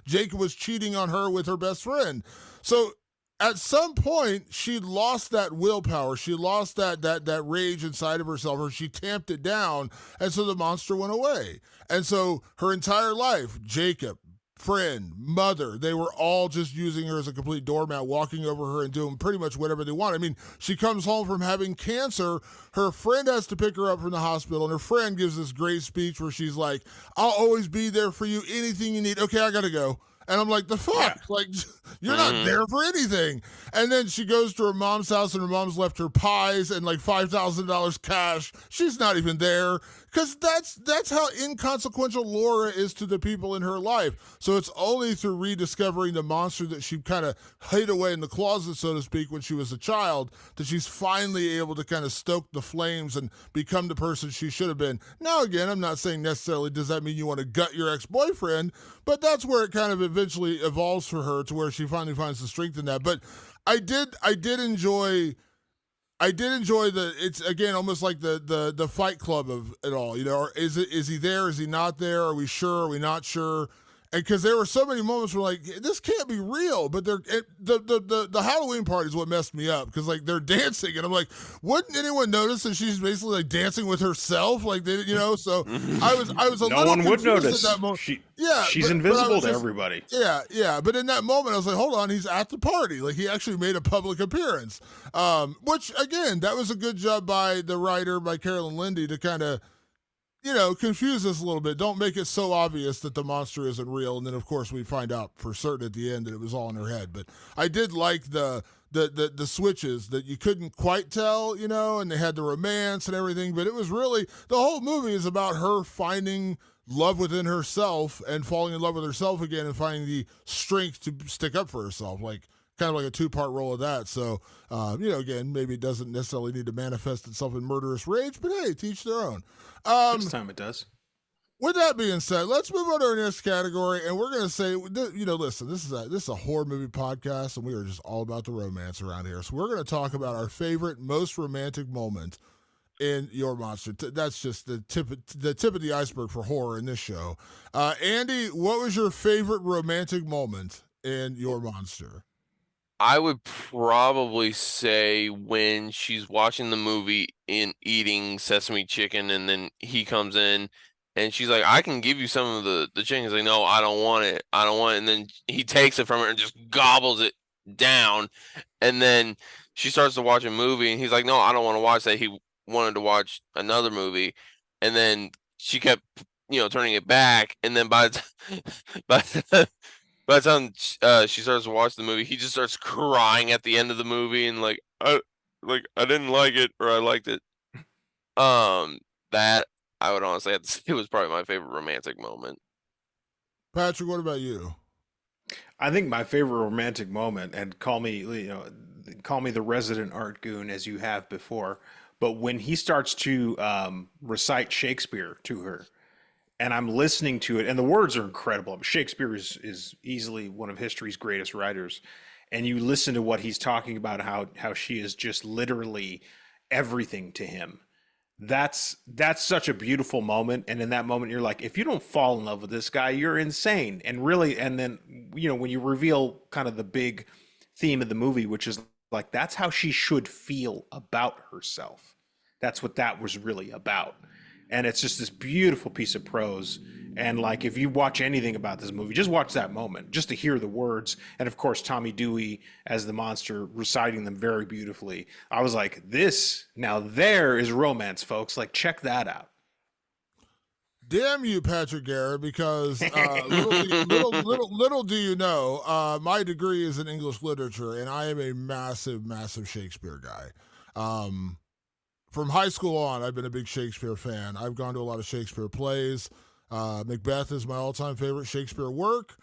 Jacob was cheating on her with her best friend. So at some point, she lost that willpower. She lost that rage inside of herself, or she tamped it down, and so the monster went away. And so her entire life, Jacob, friend, mother, they were all just using her as a complete doormat, walking over her and doing pretty much whatever they want. I mean, she comes home from having cancer. Her friend has to pick her up from the hospital, and her friend gives this great speech where she's like, "I'll always be there for you, anything you need. Okay, I gotta go." And I'm like, the fuck? Yeah. Like, you're not there for anything. And then she goes to her mom's house, and her mom's left her pies and like $5,000 cash. She's not even there. Because that's how inconsequential Laura is to the people in her life. So it's only through rediscovering the monster that she kind of hid away in the closet, so to speak, when she was a child, that she's finally able to kind of stoke the flames and become the person she should have been. Now, again, I'm not saying necessarily does that mean you want to gut your ex-boyfriend, but that's where it kind of eventually evolves for her to where she finally finds the strength in that. But I did enjoy it's again almost like the Fight Club of it all, you know. Or is he there? Is he not there? Are we sure? Are we not sure? And because there were so many moments where like this can't be real, but the Halloween party is what messed me up because like they're dancing and I'm like, wouldn't anyone notice that she's basically like dancing with herself, like they, you know? So I was a no little one would confused notice. At that moment. She's invisible to everybody. Yeah. But in that moment, I was like, hold on, he's at the party. Like he actually made a public appearance, which again, that was a good job by the writer, by Carolyn Lindy, to kind of, you know, confuse us a little bit. Don't make it so obvious that the monster isn't real. And then, of course, we find out for certain at the end that it was all in her head. But I did like the switches that you couldn't quite tell, you know, and they had the romance and everything. But it was really, the whole movie is about her finding love within herself and falling in love with herself again and finding the strength to stick up for herself. Like, kind of like a two-part role of that. So, you know, again, maybe it doesn't necessarily need to manifest itself in murderous rage, but hey, teach their own. This time it does. With that being said, let's move on to our next category, and we're going to say, you know, listen, this is a horror movie podcast, and we are just all about the romance around here. So we're going to talk about our favorite, most romantic moment in your monster. That's just the tip of the iceberg for horror in this show. Andy, what was your favorite romantic moment in your monster? I would probably say when she's watching the movie and eating sesame chicken, and then he comes in and she's like, "I can give you some of the chicken." He's like, "No, I don't want it. I don't want it." And then he takes it from her and just gobbles it down. And then she starts to watch a movie and he's like, "No, I don't want to watch that." He wanted to watch another movie. And then she kept, you know, turning it back. And then by the time she starts to watch the movie, he just starts crying at the end of the movie and like I didn't like it or I liked it. That I would honestly have to say was probably my favorite romantic moment. Patrick, what about you? I think my favorite romantic moment, and call me the resident art goon as you have before, but when he starts to recite Shakespeare to her, and I'm listening to it, and the words are incredible. Shakespeare is easily one of history's greatest writers, and you listen to what he's talking about, how she is just literally everything to him. That's such a beautiful moment, and in that moment, you're like, if you don't fall in love with this guy, you're insane. And really, and then when you reveal kind of the big theme of the movie, which is like that's how she should feel about herself. That's what that was really about. and it's just this beautiful piece of prose. And like, if you watch anything about this movie, just watch that moment, just to hear the words, and of course Tommy Dewey as the monster reciting them very beautifully. I was like, this now there is romance, folks. Like, check that out. Damn you, Patrick Garrett, because little do you know, my degree is in English literature, and I am a massive, massive Shakespeare guy. From high school on, I've been a big Shakespeare fan. I've gone to a lot of Shakespeare plays. Macbeth is my all-time favorite Shakespeare work.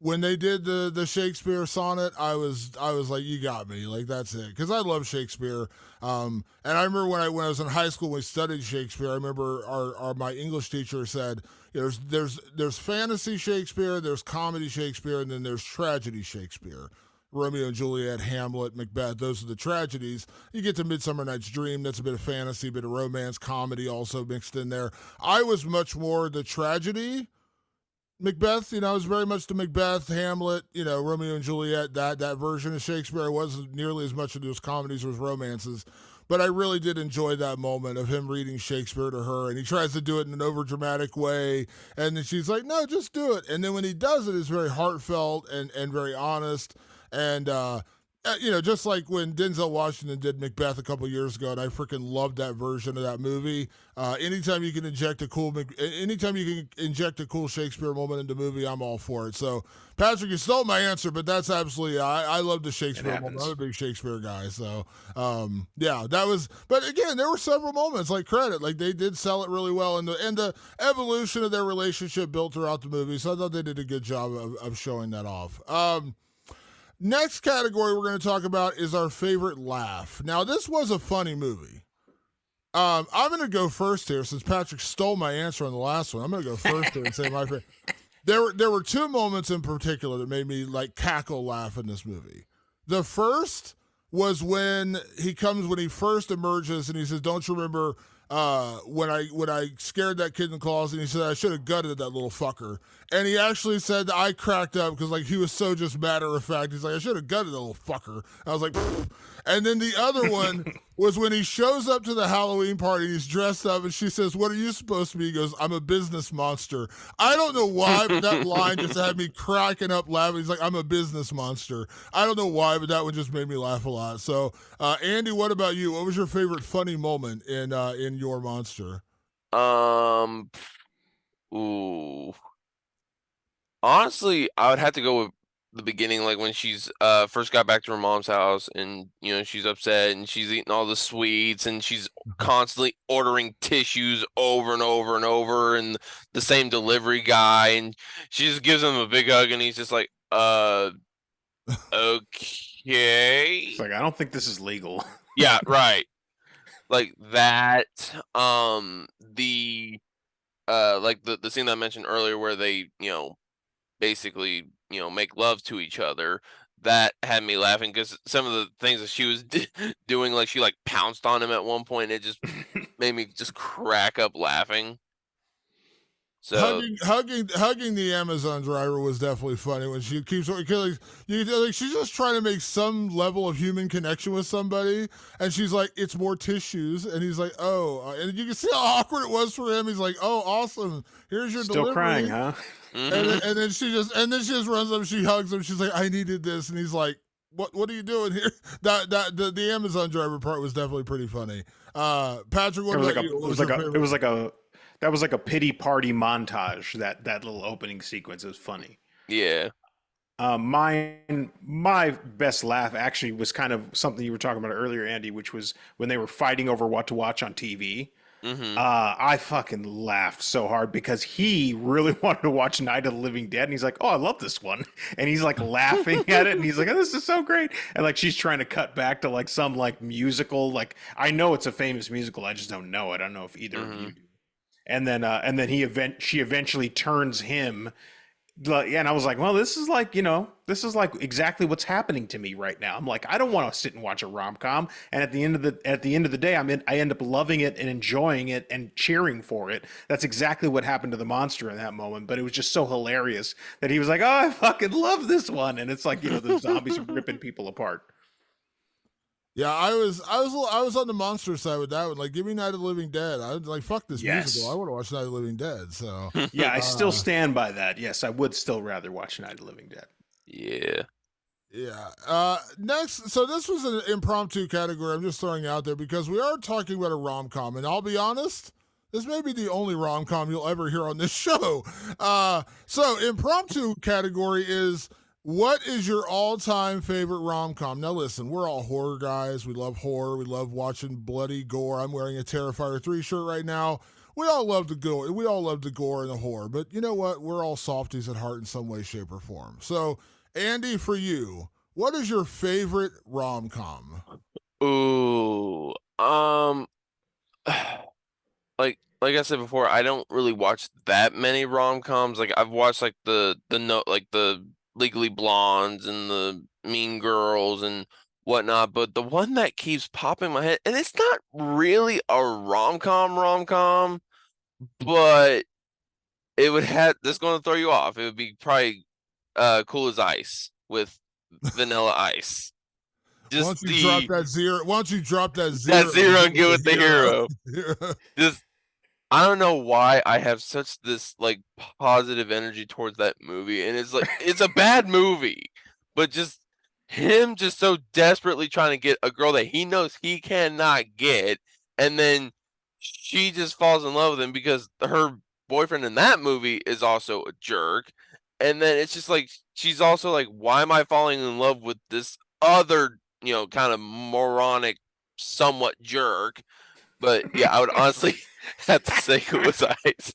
When they did the Shakespeare sonnet, I was like, you got me, like that's it, because I love Shakespeare. And I remember when I was in high school, we studied Shakespeare. I remember our my English teacher said, there's fantasy Shakespeare, there's comedy Shakespeare, and then there's tragedy Shakespeare. Romeo and Juliet, Hamlet, Macbeth, those are the tragedies. You get to Midsummer Night's Dream, that's a bit of fantasy, a bit of romance, comedy also mixed in there. I was much more the tragedy Macbeth, I was very much the Macbeth, Hamlet, Romeo and Juliet, that version of Shakespeare. I wasn't nearly as much into his comedies or his romances, but I really did enjoy that moment of him reading Shakespeare to her, and he tries to do it in an overdramatic way, and then she's like, no, just do it. And then when he does it, it's very heartfelt and very honest, and just like when Denzel Washington did Macbeth a couple years ago, and I freaking loved that version of that movie. Anytime you can inject a cool Shakespeare moment into a movie, I'm all for it. So, Patrick, you stole my answer, but that's absolutely, I love the Shakespeare moment. I'm a big Shakespeare guy. So, that was, but again, there were several moments, like credit, like they did sell it really well, and the evolution of their relationship built throughout the movie. So I thought they did a good job of showing that off. Next category we're going to talk about is our favorite laugh. Now, this was a funny movie. I'm going to go first here since Patrick stole my answer on the last one. I'm going to go first here and say my favorite. There were two moments in particular that made me like cackle laugh in this movie. The first was when he first emerges and he says, "Don't you remember when I scared that kid in the closet?" And he said, "I should have gutted that little fucker." And he actually said that I cracked up because like he was so just matter of fact. He's like, "I should have gutted that little fucker." I was like, pfft. And then the other one was when he shows up to the Halloween party. He's dressed up, and she says, "What are you supposed to be?" He goes, "I'm a business monster." I don't know why, but that line just had me cracking up laughing. He's like, "I'm a business monster." I don't know why, but that one just made me laugh a lot. So, Andy, what about you? What was your favorite funny moment in your monster? Ooh. Honestly, I would have to go with the beginning, like when she's first got back to her mom's house, and she's upset and she's eating all the sweets, and she's constantly ordering tissues over and over and over, and the same delivery guy, and she just gives him a big hug, and he's just like, okay. It's like, I don't think this is legal. Yeah, right. Like that. The like the scene that I mentioned earlier where they basically make love to each other, that had me laughing because some of the things that she was doing, like she like pounced on him at one point, it just made me just crack up laughing. So hugging the Amazon driver was definitely funny when she keeps like she's just trying to make some level of human connection with somebody, and she's like, "It's more tissues," and he's like, "Oh," and you can see how awkward it was for him. He's like, "Oh, awesome! Here's your Still delivery." crying, huh? And then she just runs up, she hugs him, she's like, "I needed this," and he's like, "What are you doing here?" The Amazon driver part was definitely pretty funny. Patrick, what about you? That was like a pity party montage. That little opening sequence is funny. Yeah. My best laugh actually was kind of something you were talking about earlier, Andy, which was when they were fighting over what to watch on TV. I fucking laughed so hard because he really wanted to watch Night of the Living Dead, and he's like, "Oh, I love this one," and he's like laughing at it, and he's like, "Oh, this is so great," and like she's trying to cut back to like some like musical, like I know it's a famous musical, I just don't know it. I don't know if either of you do. And then she eventually turns him. And I was like, well, this is like exactly what's happening to me right now. I'm like, I don't want to sit and watch a rom-com. And at the end of the day, I end up loving it and enjoying it and cheering for it. That's exactly what happened to the monster in that moment. But it was just so hilarious that he was like, "Oh, I fucking love this one." And it's like, the zombies are ripping people apart. Yeah, I was on the monster side with that one. Like, give me Night of the Living Dead. I was like, fuck this musical. I want to watch Night of the Living Dead. So Yeah, I still stand by that. Yes, I would still rather watch Night of the Living Dead. Yeah. Yeah. Next, so this was an impromptu category I'm just throwing out there because we are talking about a rom-com, and I'll be honest, this may be the only rom-com you'll ever hear on this show. So impromptu category is, what is your all-time favorite rom-com? Now listen, we're all horror guys. We love horror. We love watching bloody gore. I'm wearing a Terrifier 3 shirt right now. We all love the gore. We all love the gore and the horror. But you know what? We're all softies at heart in some way, shape, or form. So Andy, for you, what is your favorite rom-com? Ooh. Like I said before, I don't really watch that many rom-coms. Like I've watched like the Legally Blondes and the Mean Girls and whatnot, but the one that keeps popping in my head, and it's not really a rom-com, but it would have that's going to throw you off. It would be probably Cool as Ice with Vanilla Ice. Why don't you drop that zero and get with the hero. Just, I don't know why I have such this like positive energy towards that movie, and it's like it's a bad movie, but just him just so desperately trying to get a girl that he knows he cannot get, and then she just falls in love with him because her boyfriend in that movie is also a jerk, and then it's just like she's also like, why am I falling in love with this other, kind of moronic, somewhat jerk? But yeah, I would honestly have to say it was Ice.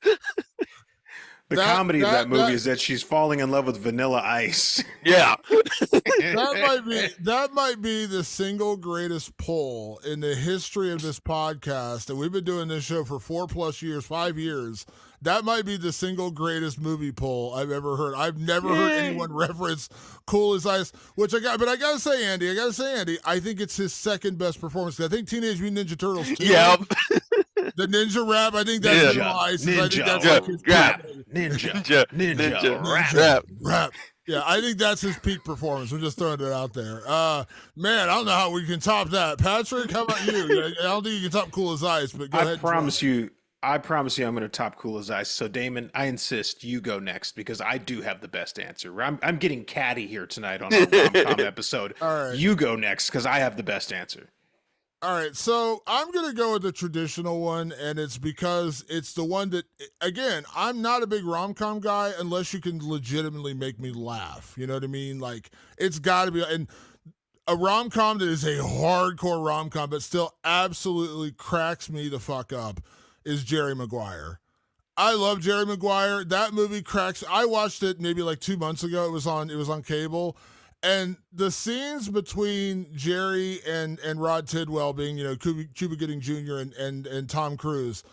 The comedy of that movie is that she's falling in love with Vanilla Ice. Yeah. that might be the single greatest pull in the history of this podcast. And we've been doing this show for 4+ years, 5 years. That might be the single greatest movie pull I've ever heard. I've never heard anyone reference Cool as Ice, but I gotta say, Andy, I think it's his second best performance. I think Teenage Mutant Ninja Turtles 2. Yep. The ninja rap, I think that's ninja rap. Yeah, I think that's his peak performance. I'm just throwing it out there. Man, I don't know how we can top that. Patrick, how about you? I don't think you can top Cool as Ice, but go ahead. I promise you I'm going to top Cool as Ice. So, Damon, I insist you go next because I do have the best answer. I'm getting catty here tonight on our rom-com episode. All right. You go next because I have the best answer. All right, so I'm going to go with the traditional one, and it's because it's the one that, again, I'm not a big rom-com guy unless you can legitimately make me laugh. You know what I mean? Like, it's got to be, and a rom-com that is a hardcore rom-com but still absolutely cracks me the fuck up is Jerry Maguire. I love Jerry Maguire. That movie cracks. I watched it maybe like 2 months ago. It was on cable. And the scenes between Jerry and Rod Tidwell being, Cuba Gooding Jr. and Tom Cruise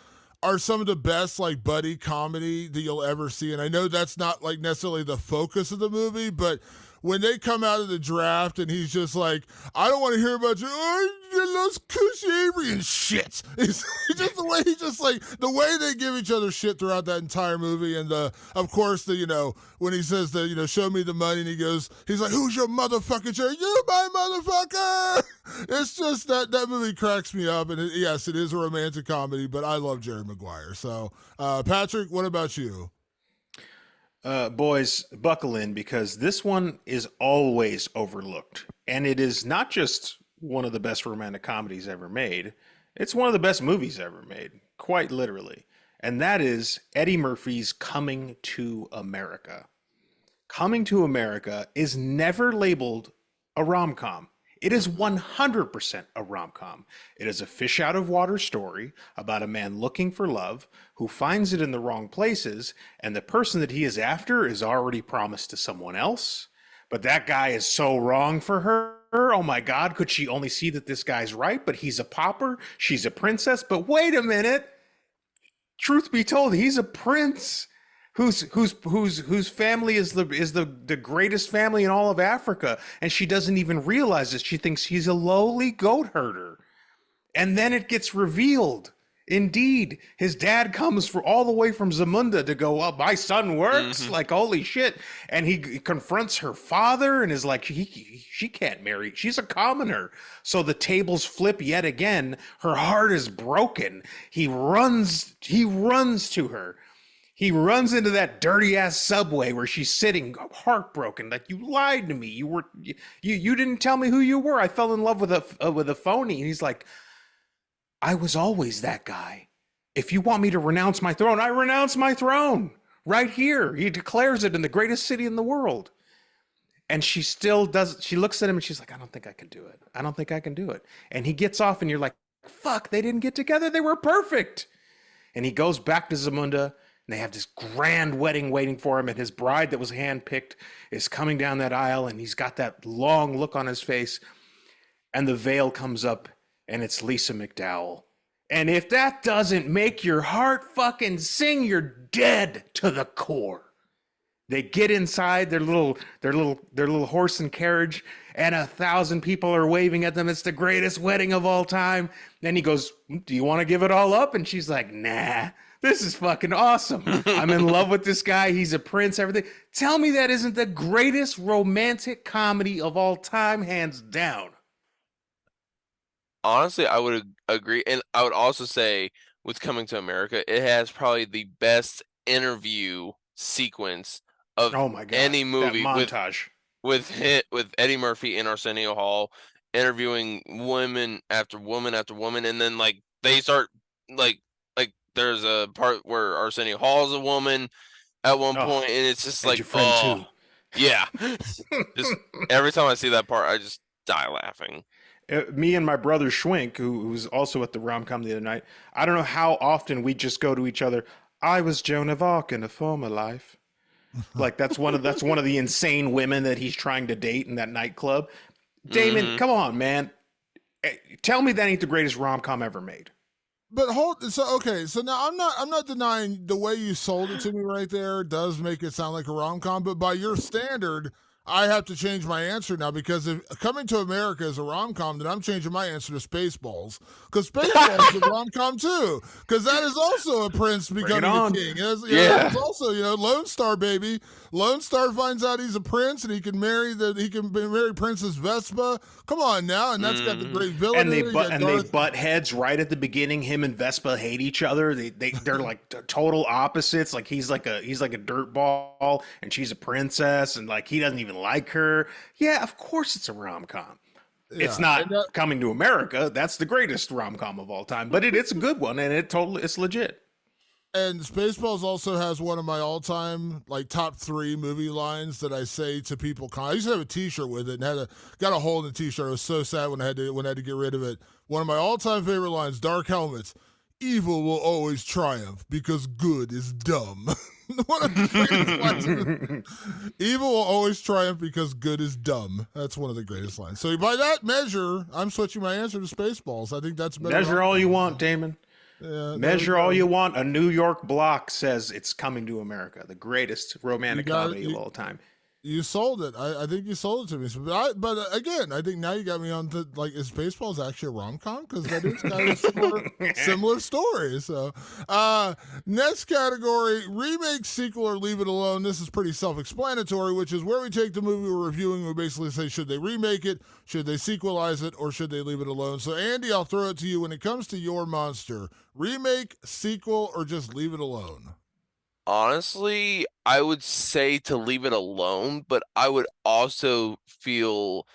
are some of the best like buddy comedy that you'll ever see. And I know that's not like necessarily the focus of the movie, but when they come out of the draft and he's just like, I don't want to hear about you lost Cush Avery and shit. It's just the way they give each other shit throughout that entire movie. And of course, when he says show me the money, and he's like, who's your motherfucking Jerry? You my motherfucker. It's just that movie cracks me up. And yes, it is a romantic comedy, but I love Jerry Maguire. So, Patrick, what about you? Boys, buckle in because this one is always overlooked. And it is not just one of the best romantic comedies ever made. It's one of the best movies ever made, quite literally. And that is Eddie Murphy's Coming to America. Coming to America is never labeled a rom-com. It is 100% a rom-com. It is a fish out of water story about a man looking for love who finds it in the wrong places, and the person that he is after is already promised to someone else. But that guy is so wrong for her. Oh my God, could she only see that this guy's right? But he's a pauper, she's a princess. But wait a minute. Truth be told, he's a prince whose family is the greatest family in all of Africa, and she doesn't even realize it. She thinks he's a lowly goat herder. And then it gets revealed Indeed, his dad comes for all the way from Zamunda to go, "Well, my son works." Mm-hmm. Like, holy shit! And he confronts her father and is like, she can't marry. She's a commoner." So the tables flip yet again. Her heart is broken. He runs. He runs to her. He runs into that dirty ass subway where she's sitting, heartbroken. Like, you lied to me. You didn't tell me who you were. I fell in love with a phony. And he's like, I was always that guy. If you want me to renounce my throne, I renounce my throne right here. He declares it in the greatest city in the world. And she still does. She looks at him and she's like, I don't think I can do it. I don't think I can do it. And he gets off and you're like, fuck, they didn't get together. They were perfect. And he goes back to Zamunda and they have this grand wedding waiting for him. And his bride that was handpicked is coming down that aisle and he's got that long look on his face. And the veil comes up and it's Lisa McDowell. And if that doesn't make your heart fucking sing, you're dead to the core. They get inside their little horse and carriage, and 1,000 people are waving at them. It's the greatest wedding of all time. Then he goes, "Do you want to give it all up?" And she's like, "Nah, this is fucking awesome. I'm in love with this guy. He's a prince, everything." Tell me that isn't the greatest romantic comedy of all time, hands down. Honestly, I would agree, and I would also say with Coming to America, it has probably the best interview sequence of Oh my God, any that movie montage. with Eddie Murphy and Arsenio Hall interviewing woman after woman after woman, and then like they start like there's a part where Arsenio Hall is a woman at one Oh, point, and it's just and like, your friend oh too. yeah, just every time I see that part, I just die laughing. Me and my brother Schwink, who was also at the rom-com the other night, I don't know how often we just go to each other. I was Joan of Arc in a former life. Like that's one of the insane women that he's trying to date in that nightclub. Damon, Hmm. come on, man. Tell me that ain't the greatest rom-com ever made. But hold so okay, so now I'm not denying the way you sold it to me right there does make it sound like a rom com, but by your standard, I have to change my answer now because if Coming to America is a rom com, then I'm changing my answer to Spaceballs because Spaceballs is a rom com too because that is also a prince Bring it becoming a on. king. It's Yeah. also Lone Star baby. Lone Star finds out he's a prince and he can marry Princess Vespa. Come on now, and that's got the Hmm. great villain. And In it. You got they Darth butt heads right at the beginning. Him and Vespa hate each other. They're like total opposites. Like he's like a dirt ball and she's a princess and like he doesn't even like her. Yeah, of course it's a rom-com. It's Yeah, not and that, Coming to America. That's the greatest rom-com of all time, but it's a good one and it's legit. and Spaceballs also has one of my all-time like top 3 movie lines that I say to people. I used to have a T-shirt with it and got a hole in the T-shirt. I was so sad when I had to get rid of it. One of my all-time favorite lines: "Dark helmets, evil will always triumph because good is dumb." One of the greatest lines. Evil will always triumph because good is dumb. That's one of the greatest lines. So by that measure, I'm switching my answer to Spaceballs. I think that's better. Measure all you want, Damon. Yeah, there we Measure all go. you want. A New York block says it's Coming to America, the greatest You romantic got it. comedy of all time. You sold it. I think you sold it to me. But again, I think now you got me on to like, is Spaceballs actually a rom com? Because that is kind of similar story. So, next category: remake, sequel, or leave it alone. This is pretty self explanatory, which is where we take the movie we're reviewing. We basically say, should they remake it, should they sequelize it, or should they leave it alone? So, Andy, I'll throw it to you. When it comes to your monster, remake, sequel, or just leave it alone? Honestly, I would say to leave it alone, but I would also feel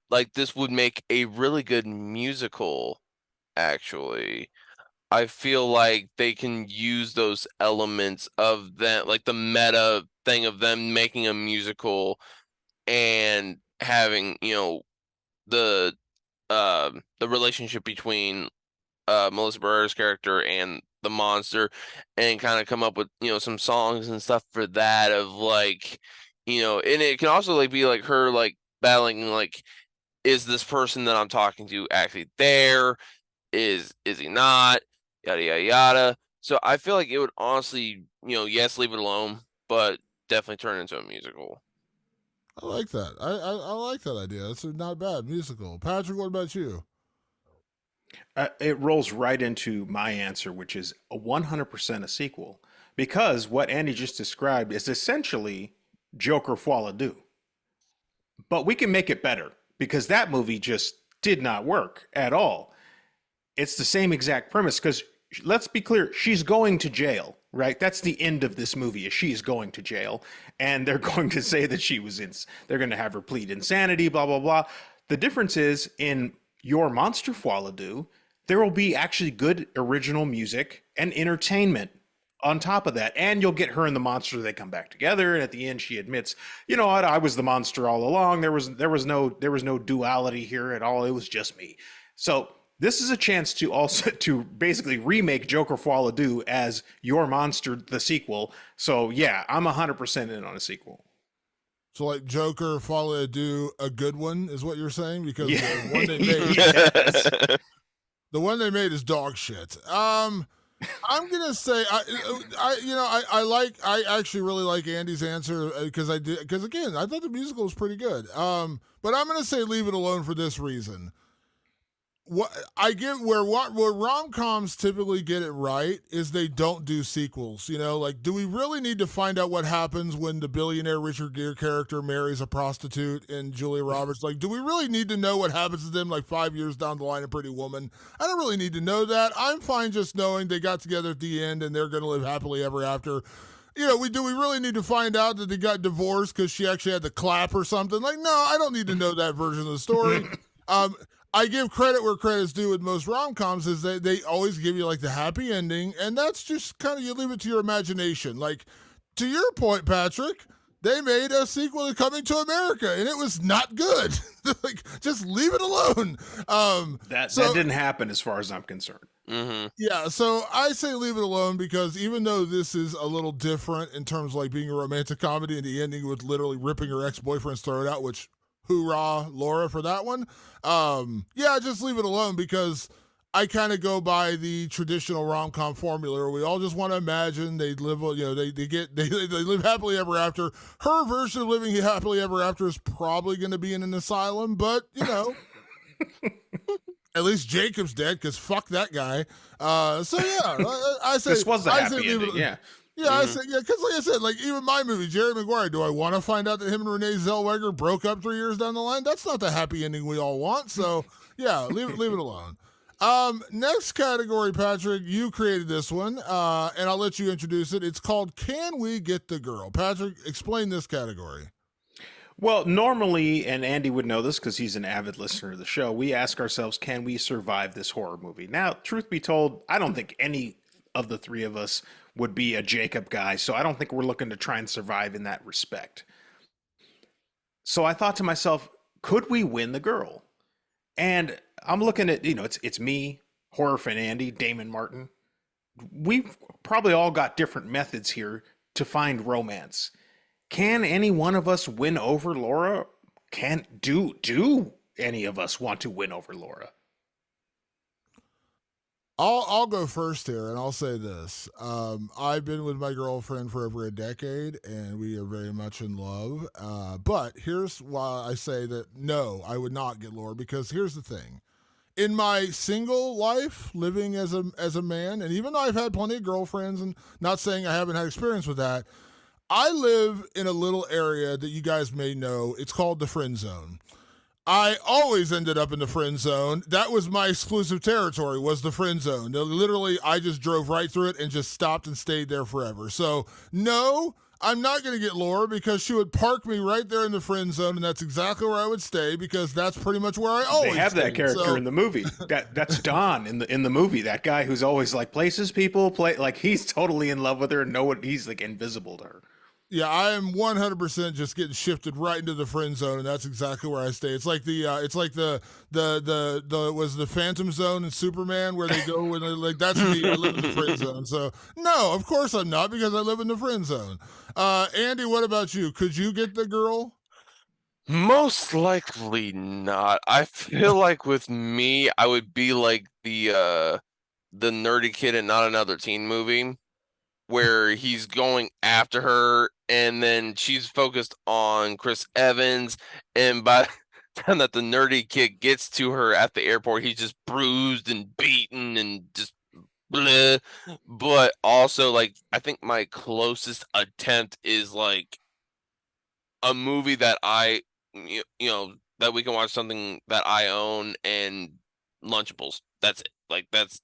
like this would make a really good musical, actually. I feel like they can use those elements of that, like the meta thing of them making a musical and having, the the relationship between Melissa Barrera's character and the monster, and kind of come up with some songs and stuff for that of like, and it can also like be like her like battling like, is this person that I'm talking to actually there? Is he not? Yada yada yada. So I feel like it would honestly, yes, leave it alone, but definitely turn into a musical. I like that. I like that idea. It's not bad musical. Patrick, what about you? It rolls right into my answer, which is a 100% a sequel, because what Andy just described is essentially Joker Folie Deux. But we can make it better because that movie just did not work at all. It's the same exact premise because let's be clear, she's going to jail, right? That's the end of this movie is she's going to jail and they're going to say that she was in, they're going to have her plead insanity, blah, blah, blah. The difference is in your Monster Folie Deux, there will be actually good original music and entertainment on top of that, and you'll get her and the monster. They come back together, and at the end, she admits, "You know what? I was the monster all along. There was no duality here at all. It was just me." So this is a chance to also to basically remake Joker Folie Deux as Your Monster, the sequel. So yeah, I'm 100% in on a sequel. So like Joker, Folie Deux, a good one is what you're saying because Yeah. the one they made, Yes. the one they made is dog shit. I'm gonna say I actually really like Andy's answer because again I thought the musical was pretty good. But I'm gonna say leave it alone for this reason. What I get where rom-coms typically get it right is they don't do sequels. You know, like do we really need to find out what happens when the billionaire Richard Gere character marries a prostitute and Julia Roberts? Like, do we really need to know what happens to them like 5 years down the line in Pretty Woman? I don't really need to know that. I'm fine just knowing they got together at the end and they're going to live happily ever after. You know, we really need to find out that they got divorced because she actually had to clap or something? Like, no, I don't need to know that version of the story. I give credit where credit's due with most rom-coms is they always give you like the happy ending, and that's just kind of you leave it to your imagination. Like to your point, Patrick, they made a sequel to Coming to America, and it was not good. Like just leave it alone. That didn't happen as far as I'm concerned. Mm-hmm. Yeah, so I say leave it alone because even though this is a little different in terms of like being a romantic comedy and the ending with literally ripping her ex-boyfriend's throat out, which hoorah, Laura, for that one. Yeah, just leave it alone because I kind of go by the traditional rom-com formula where we all just want to imagine they live, they live happily ever after. Her version of living happily ever after is probably going to be in an asylum, but at least Jacob's dead because fuck that guy. So yeah, I say This was the happy leave ending, yeah. Yeah, I said, because like I said, like even my movie, Jerry Maguire, do I want to find out that him and Renee Zellweger broke up 3 years down the line? That's not the happy ending we all want. So yeah, leave it alone. Next category, Patrick, you created this one, and I'll let you introduce it. It's called Can We Get the Girl? Patrick, explain this category. Well, normally, and Andy would know this because he's an avid listener of the show, we ask ourselves, can we survive this horror movie? Now, truth be told, I don't think any of the three of us would be a Jacob guy, so I don't think we're looking to try and survive in that respect. So I thought to myself, could we win the girl? And I'm looking at, it's me, horror fan Andy, Damon Martin. We've probably all got different methods here to find romance. Can any one of us win over Laura? Can do any of us want to win over Laura? I'll go first here, and I'll say this: I've been with my girlfriend for over a decade, and we are very much in love. But here's why I say that no, I would not get Laura because here's the thing: in my single life, living as a man, and even though I've had plenty of girlfriends, and not saying I haven't had experience with that, I live in a little area that you guys may know. It's called the friend zone. I always ended up in the friend zone. That was my exclusive territory, was the friend zone. Literally, I just drove right through it and just stopped and stayed there forever. So, no, I'm not going to get Laura because she would park me right there in the friend zone, and that's exactly where I would stay because that's pretty much where I always They have stayed. that character in the movie. That's Don in the movie. That guy who's always like places people play like he's totally in love with her and he's like invisible to her. Yeah, I am 100% just getting shifted right into the friend zone, and that's exactly where I stay. It's like the was the Phantom Zone in Superman where they go when they like that's me. I live in the friend zone. So no, of course I'm not because I live in the friend zone. Andy, what about you? Could you get the girl? Most likely not. I feel like with me, I would be like the nerdy kid in Not Another Teen Movie, where he's going after her, and then she's focused on Chris Evans, and by time that the nerdy kid gets to her at the airport, he's just bruised and beaten and just bleh. But also, like, I think my closest attempt is like a movie that that we can watch, something that I own, and Lunchables. That's it. Like, that's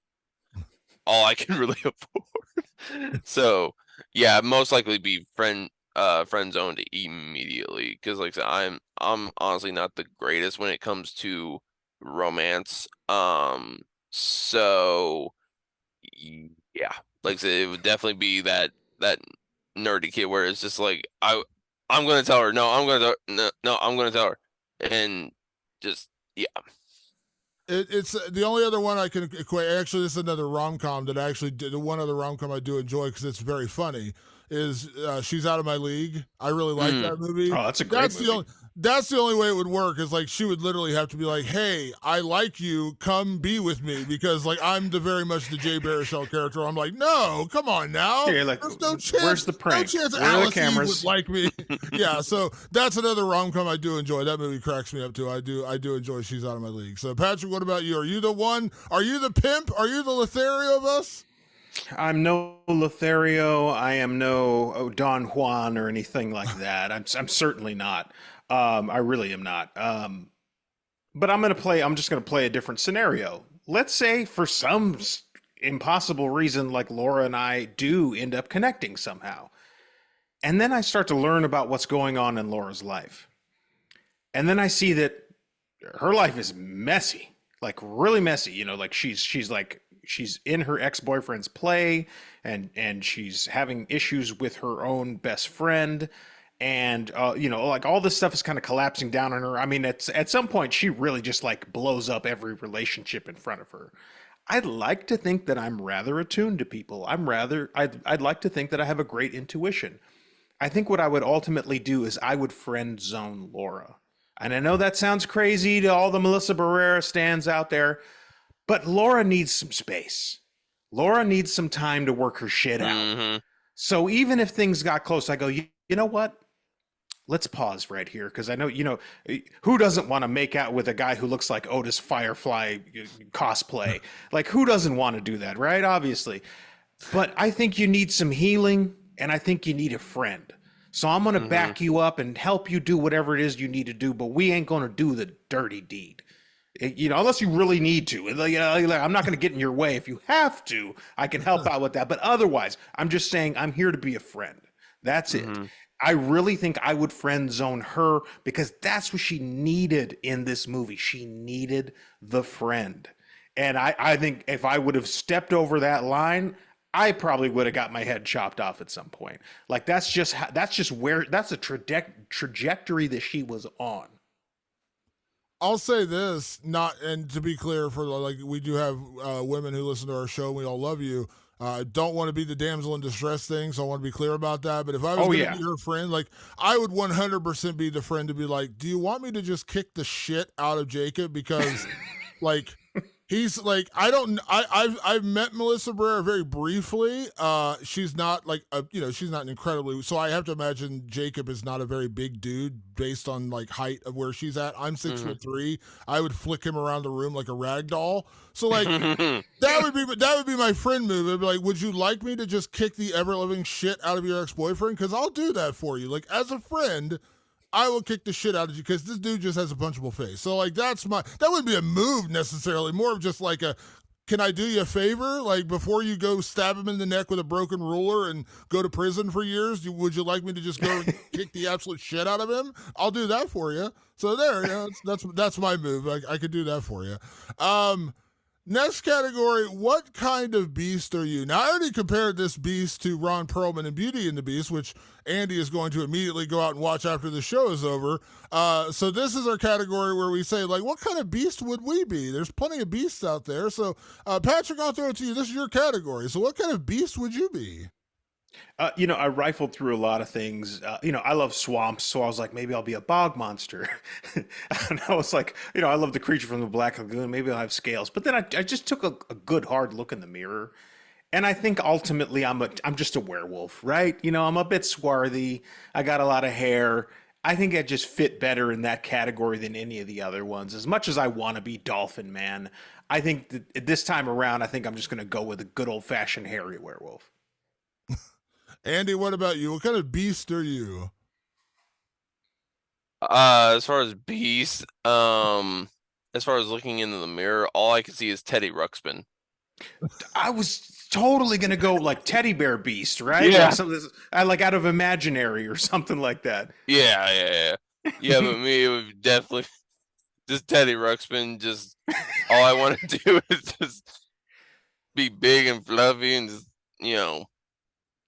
all I can really afford. So yeah, most likely be friend zoned immediately, because like I said, I'm honestly not the greatest when it comes to romance. So yeah, like I said, it would definitely be that nerdy kid where it's just like I'm gonna tell her, no, I'm gonna tell her, no, I'm gonna tell her, and just yeah. It's the only other one I can equate. Actually, this is another rom com that I actually did. The one other rom com I do enjoy because it's very funny is She's Out of My League. I really like that movie. Oh, that's a great movie. That's the only way it would work, is like she would literally have to be like, "Hey, I like you. Come be with me," because like I'm very much the Jay Baruchel character. I'm like, "No, come on now. Yeah, you're like, there's no chance. where's the prank? No chance Where are the Alice Eve cameras? would like me." Yeah, so that's another rom com I do enjoy. That movie cracks me up too. I do enjoy She's Out of My League. So Patrick, what about you? Are you the one? Are you the pimp? Are you the Lothario of us? I'm no Lothario. I am no Don Juan or anything like that. I'm certainly not. I really am not. But I'm just gonna play a different scenario. Let's say for some impossible reason, like Laura and I do end up connecting somehow, and then I start to learn about what's going on in Laura's life, and then I see that her life is messy, like really messy. You know, like she's in her ex-boyfriend's play, and she's having issues with her own best friend, and like all this stuff is kind of collapsing down on her. I mean, at some point she really just like blows up every relationship in front of her. I'd like to think that I'm rather attuned to people. I'd like to think that I have a great intuition. I think what I would ultimately do is I would friend zone Laura. And I know that sounds crazy to all the Melissa Barrera stands out there, but Laura needs some space. Laura needs some time to work her shit out. Mm-hmm. So even if things got close, I go, you know what? Let's pause right here, because I know, who doesn't want to make out with a guy who looks like Otis Firefly cosplay? Like, who doesn't want to do that, right? Obviously. But I think you need some healing, and I think you need a friend. So I'm going to back you up and help you do whatever it is you need to do, but we ain't going to do the dirty deed. Unless you really need to. I'm not going to get in your way. If you have to, I can help out with that. But otherwise, I'm just saying I'm here to be a friend. That's it. I really think I would friend zone her, because that's what she needed in this movie. She needed the friend. And I think if I would have stepped over that line, I probably would have got my head chopped off at some point. Like, that's a trajectory that she was on. I'll say this, and to be clear, for like, we do have women who listen to our show, and we all love you. Don't want to be the damsel in distress thing, so I want to be clear about that. But if I was going to be her friend, like, I would 100% be the friend to be like, do you want me to just kick the shit out of Jacob? Because, like, he's like, I've met Melissa Barrera very briefly. She's not like she's not incredibly. So I have to imagine Jacob is not a very big dude based on like height of where she's at. I'm 6'3". I would flick him around the room like a rag doll. So like that would be my friend move. It'd be like, would you like me to just kick the ever living shit out of your ex boyfriend? Because I'll do that for you. Like, as a friend, I will kick the shit out of you because this dude just has a punchable face. So like that wouldn't be a move necessarily. More of just like can I do you a favor? Like, before you go stab him in the neck with a broken ruler and go to prison for years, would you like me to just go and kick the absolute shit out of him? I'll do that for you. So there, that's my move. I could do that for you. Next category, what kind of beast are you? Now, I already compared this beast to Ron Perlman in Beauty and the Beast, which Andy is going to immediately go out and watch after the show is over. So this is our category where we say, like, what kind of beast would we be? There's plenty of beasts out there. So, Patrick, I'll throw it to you. This is your category. So what kind of beast would you be? I rifled through a lot of things. I love swamps, so I was like, maybe I'll be a bog monster. And I was like, I love the creature from the Black Lagoon. Maybe I'll have scales. But then I just took a good hard look in the mirror, and I think ultimately I'm just a werewolf, right? I'm a bit swarthy. I got a lot of hair. I think it just fit better in that category than any of the other ones. As much as I want to be Dolphin Man, I think that this time around, I think I'm just going to go with a good old fashioned hairy werewolf. Andy, what about you? What kind of beast are you? As far as Beast, as far as looking into the mirror, all I can see is Teddy Ruxpin. I was totally going to go like teddy bear beast, right? Yeah. Like something like out of Imaginary or something like that. Yeah, but me, it would definitely just Teddy Ruxpin. Just all I want to do is just be big and fluffy and just,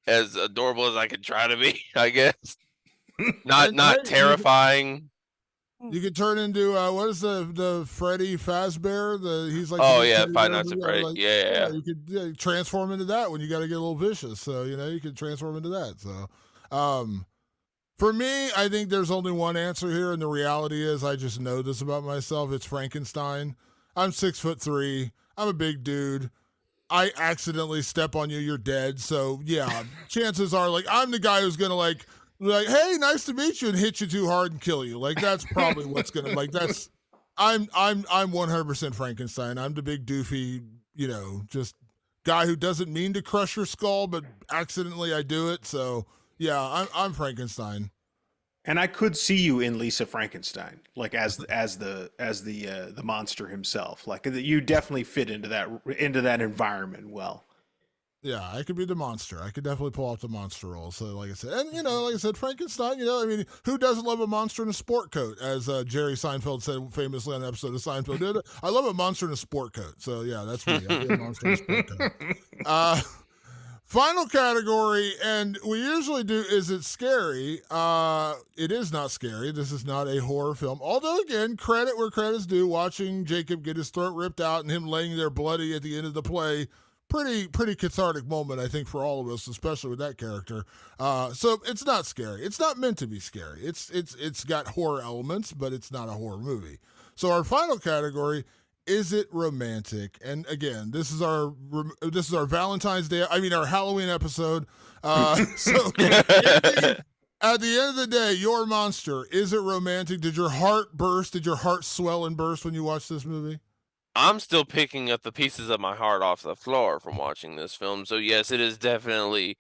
as adorable as I could try to be, I guess. Not Hey, terrifying. you could turn into what is the Freddy Fazbear? He's like Oh the yeah, teddy Five bear, Nights at you know, Freddy. like Yeah. you could transform into that when you got to get a little vicious. So you could transform into that. So, for me, I think there's only one answer here, and the reality is, I just know this about myself. It's Frankenstein. I'm 6'3". I'm a big dude. I accidentally step on you, you're dead. So yeah, chances are like I'm the guy who's gonna like, hey, nice to meet you, and hit you too hard and kill you. Like that's probably what's gonna like that's I'm 100% Frankenstein. I'm the big doofy, just guy who doesn't mean to crush your skull, but accidentally I do it. So yeah, I'm Frankenstein. And I could see you in Lisa Frankenstein, like as the monster himself. Like you definitely fit into that environment well. Yeah, I could be the monster. I could definitely pull off the monster role. So, like I said, and like I said, Frankenstein. I mean, who doesn't love a monster in a sport coat? As Jerry Seinfeld said famously on an episode of Seinfeld, I love a monster in a sport coat. So, yeah, that's me. I'd be a monster in a sport coat. Final category, and we usually do is it scary? It is not scary. This is not a horror film. Although, again, credit where credit's due. Watching Jacob get his throat ripped out and him laying there bloody at the end of the play, pretty cathartic moment, I think, for all of us, especially with that character. So it's not scary. It's not meant to be scary. It's got horror elements, but it's not a horror movie. So our final category, is it romantic? And again, this is our Valentine's Day. I mean, our Halloween episode. So at the end of the day, your monster, is it romantic? Did your heart burst? Did your heart swell and burst when you watched this movie? I'm still picking up the pieces of my heart off the floor from watching this film. So yes, it is definitely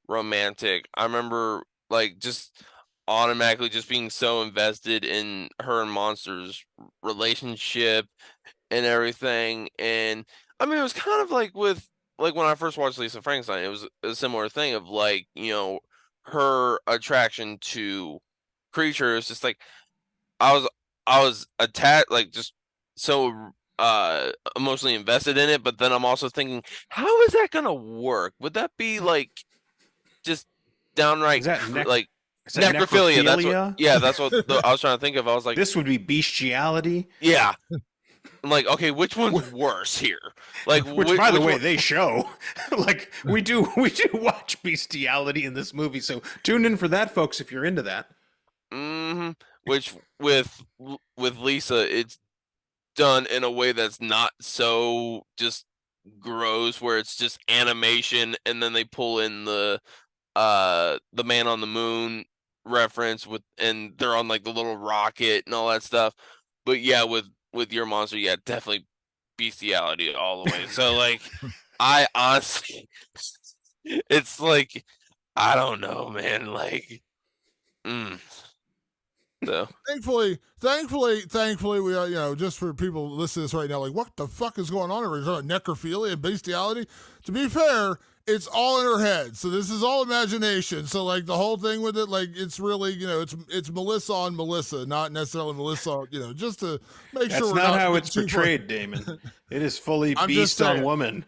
romantic. I remember like just automatically just being so invested in her and Monster's relationship and everything. And I mean, it was kind of like with like when I first watched Lisa Frankenstein, it was a similar thing of like, her attraction to Creature is just like I was attached, like just so emotionally invested in it, but then I'm also thinking, how is that gonna work? Would that be like just downright Is that like is that necrophilia? necrophilia? That's what I was trying to think of. I was like, This would be bestiality. yeah. I'm like, okay, which one's worse here? Like, Which, by the way, one... they show. Like we do watch bestiality in this movie. So tune in for that, folks, if you're into that. Mm-hmm. Which with Lisa, it's done in a way that's not so just gross, where it's just animation, and then they pull in the Man on the Moon reference and they're on like the little rocket and all that stuff. But yeah, with your monster, yeah, definitely bestiality all the way. So like, I honestly, it's like, I don't know, man. Like, so thankfully, we are, just for people listening to this right now, like, what the fuck is going on over here? Necrophilia and bestiality. To be fair, it's all in her head. So this is all imagination. So like the whole thing with it, like it's really, it's Melissa on Melissa, not necessarily Melissa, just to make That's sure. That's not how it's portrayed, Damon. It is fully beast on woman.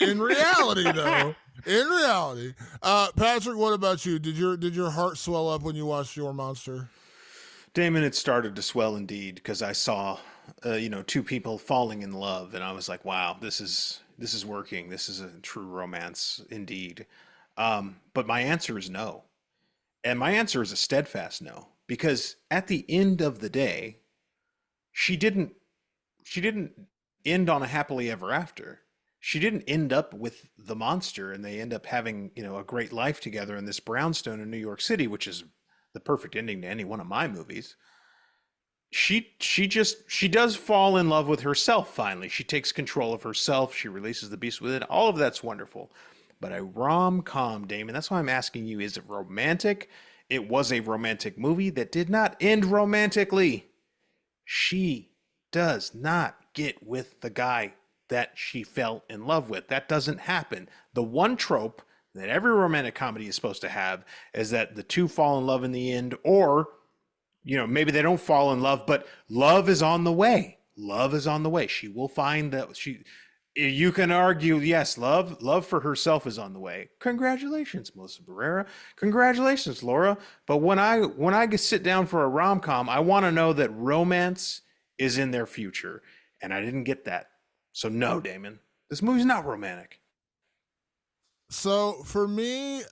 In reality, though. In reality, Patrick, what about you? Did your heart swell up when you watched Your Monster? Damon, it started to swell indeed because I saw, two people falling in love, and I was like, wow, this is working. This is a true romance indeed. But my answer is no, and my answer is a steadfast no, because at the end of the day, she didn't end on a happily ever after. She didn't end up with the monster and they end up having, a great life together in this brownstone in New York City, which is the perfect ending to any one of my movies. She does fall in love with herself finally. She takes control of herself. She releases the beast within. All of that's wonderful. But a rom-com, Damon, that's why I'm asking you, is it romantic? It was a romantic movie that did not end romantically. She does not get with the guy that she fell in love with. That doesn't happen. The one trope that every romantic comedy is supposed to have is that the two fall in love in the end, or maybe they don't fall in love, but love is on the way. Love is on the way. She will find that you can argue, yes, love for herself is on the way. Congratulations, Melissa Barrera. Congratulations, Laura. But when I sit down for a rom-com, I want to know that romance is in their future. And I didn't get that. So no, Damon, this movie's not romantic. So for me,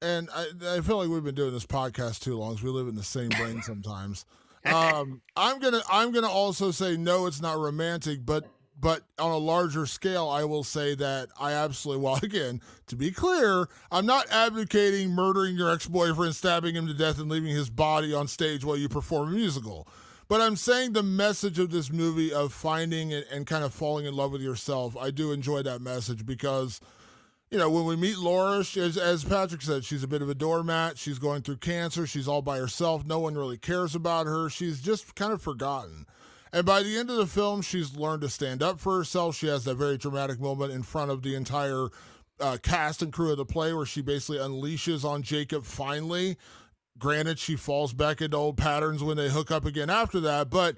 and I feel like we've been doing this podcast too long, so we live in the same brain sometimes. I'm gonna also say no, it's not romantic, but on a larger scale, I will say that I absolutely, well, again, to be clear, I'm not advocating murdering your ex-boyfriend, stabbing him to death, and leaving his body on stage while you perform a musical. But I'm saying the message of this movie of finding and kind of falling in love with yourself, I do enjoy that message because, when we meet Laura, as Patrick said, she's a bit of a doormat. She's going through cancer. She's all by herself. No one really cares about her. She's just kind of forgotten. And by the end of the film, she's learned to stand up for herself. She has that very dramatic moment in front of the entire cast and crew of the play where she basically unleashes on Jacob finally. Granted, she falls back into old patterns when they hook up again after that, but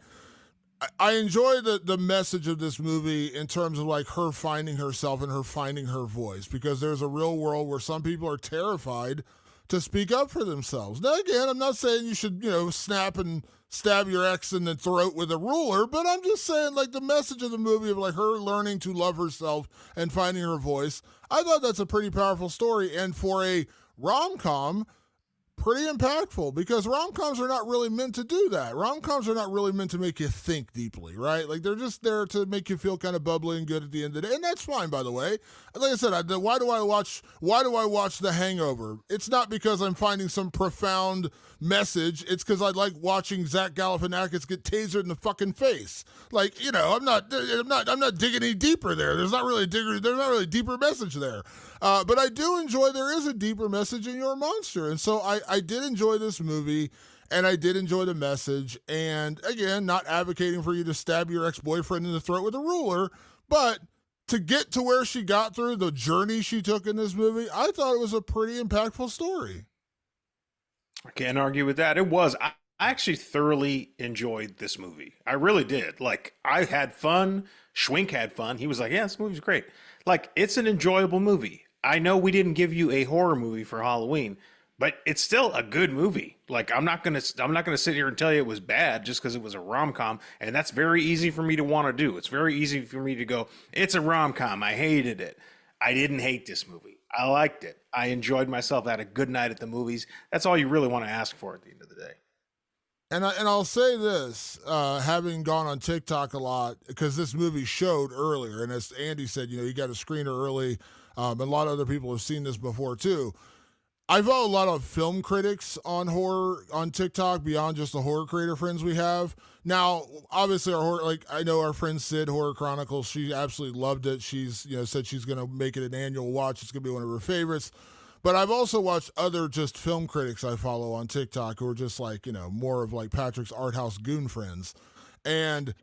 I enjoy the message of this movie in terms of like her finding herself and her finding her voice, because there's a real world where some people are terrified to speak up for themselves. Now, again, I'm not saying you should, snap and stab your ex in the throat with a ruler, but I'm just saying like the message of the movie of like her learning to love herself and finding her voice. I thought that's a pretty powerful story. And for a rom-com, pretty impactful, because rom-coms are not really meant to do that. Rom-coms are not really meant to make you think deeply, right? Like they're just there to make you feel kind of bubbly and good at the end of the day, and that's fine, by the way. Like I said, why do I watch The Hangover? It's not because I'm finding some profound message. It's because I like watching Zach Galifianakis get tasered in the fucking face. Like, I'm not digging any deeper there. There's not really a deeper message there. But I do enjoy there is a deeper message in Your Monster. And so I did enjoy this movie, and I did enjoy the message. And again, not advocating for you to stab your ex-boyfriend in the throat with a ruler, but to get to where she got through, the journey she took in this movie, I thought it was a pretty impactful story. I can't argue with that. It was. I actually thoroughly enjoyed this movie. I really did. Like, I had fun. Schwink had fun. He was like, yeah, this movie's great. Like, it's an enjoyable movie. I know we didn't give you a horror movie for Halloween, but it's still a good movie. Like, I'm not gonna sit here and tell you it was bad just because it was a rom-com, and that's very easy for me to want to do. It's very easy for me to go, it's a rom-com. I hated it. I didn't hate this movie. I liked it. I enjoyed myself. I had a good night at the movies. That's all you really want to ask for at the end of the day. And I'll say this, having gone on TikTok a lot, because this movie showed earlier, and as Andy said, you got a screener early, and a lot of other people have seen this before too. I follow a lot of film critics on horror on TikTok beyond just the horror creator friends we have. Now, obviously, I know our friend Sid, Horror Chronicles, she absolutely loved it. She's, said she's going to make it an annual watch. It's going to be one of her favorites. But I've also watched other just film critics I follow on TikTok who are just like, more of like Patrick's art house goon friends. And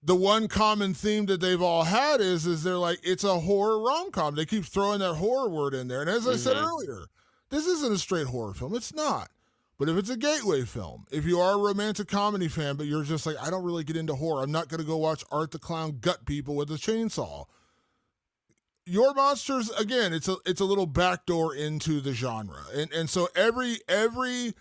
the one common theme that they've all had is they're like, it's a horror rom-com. They keep throwing that horror word in there. And as I said earlier, this isn't a straight horror film. It's not. But if it's a gateway film, if you are a romantic comedy fan, but you're just like, I don't really get into horror, I'm not going to go watch Art the Clown gut people with a chainsaw. Your Monsters, again, it's a little backdoor into the genre. And so every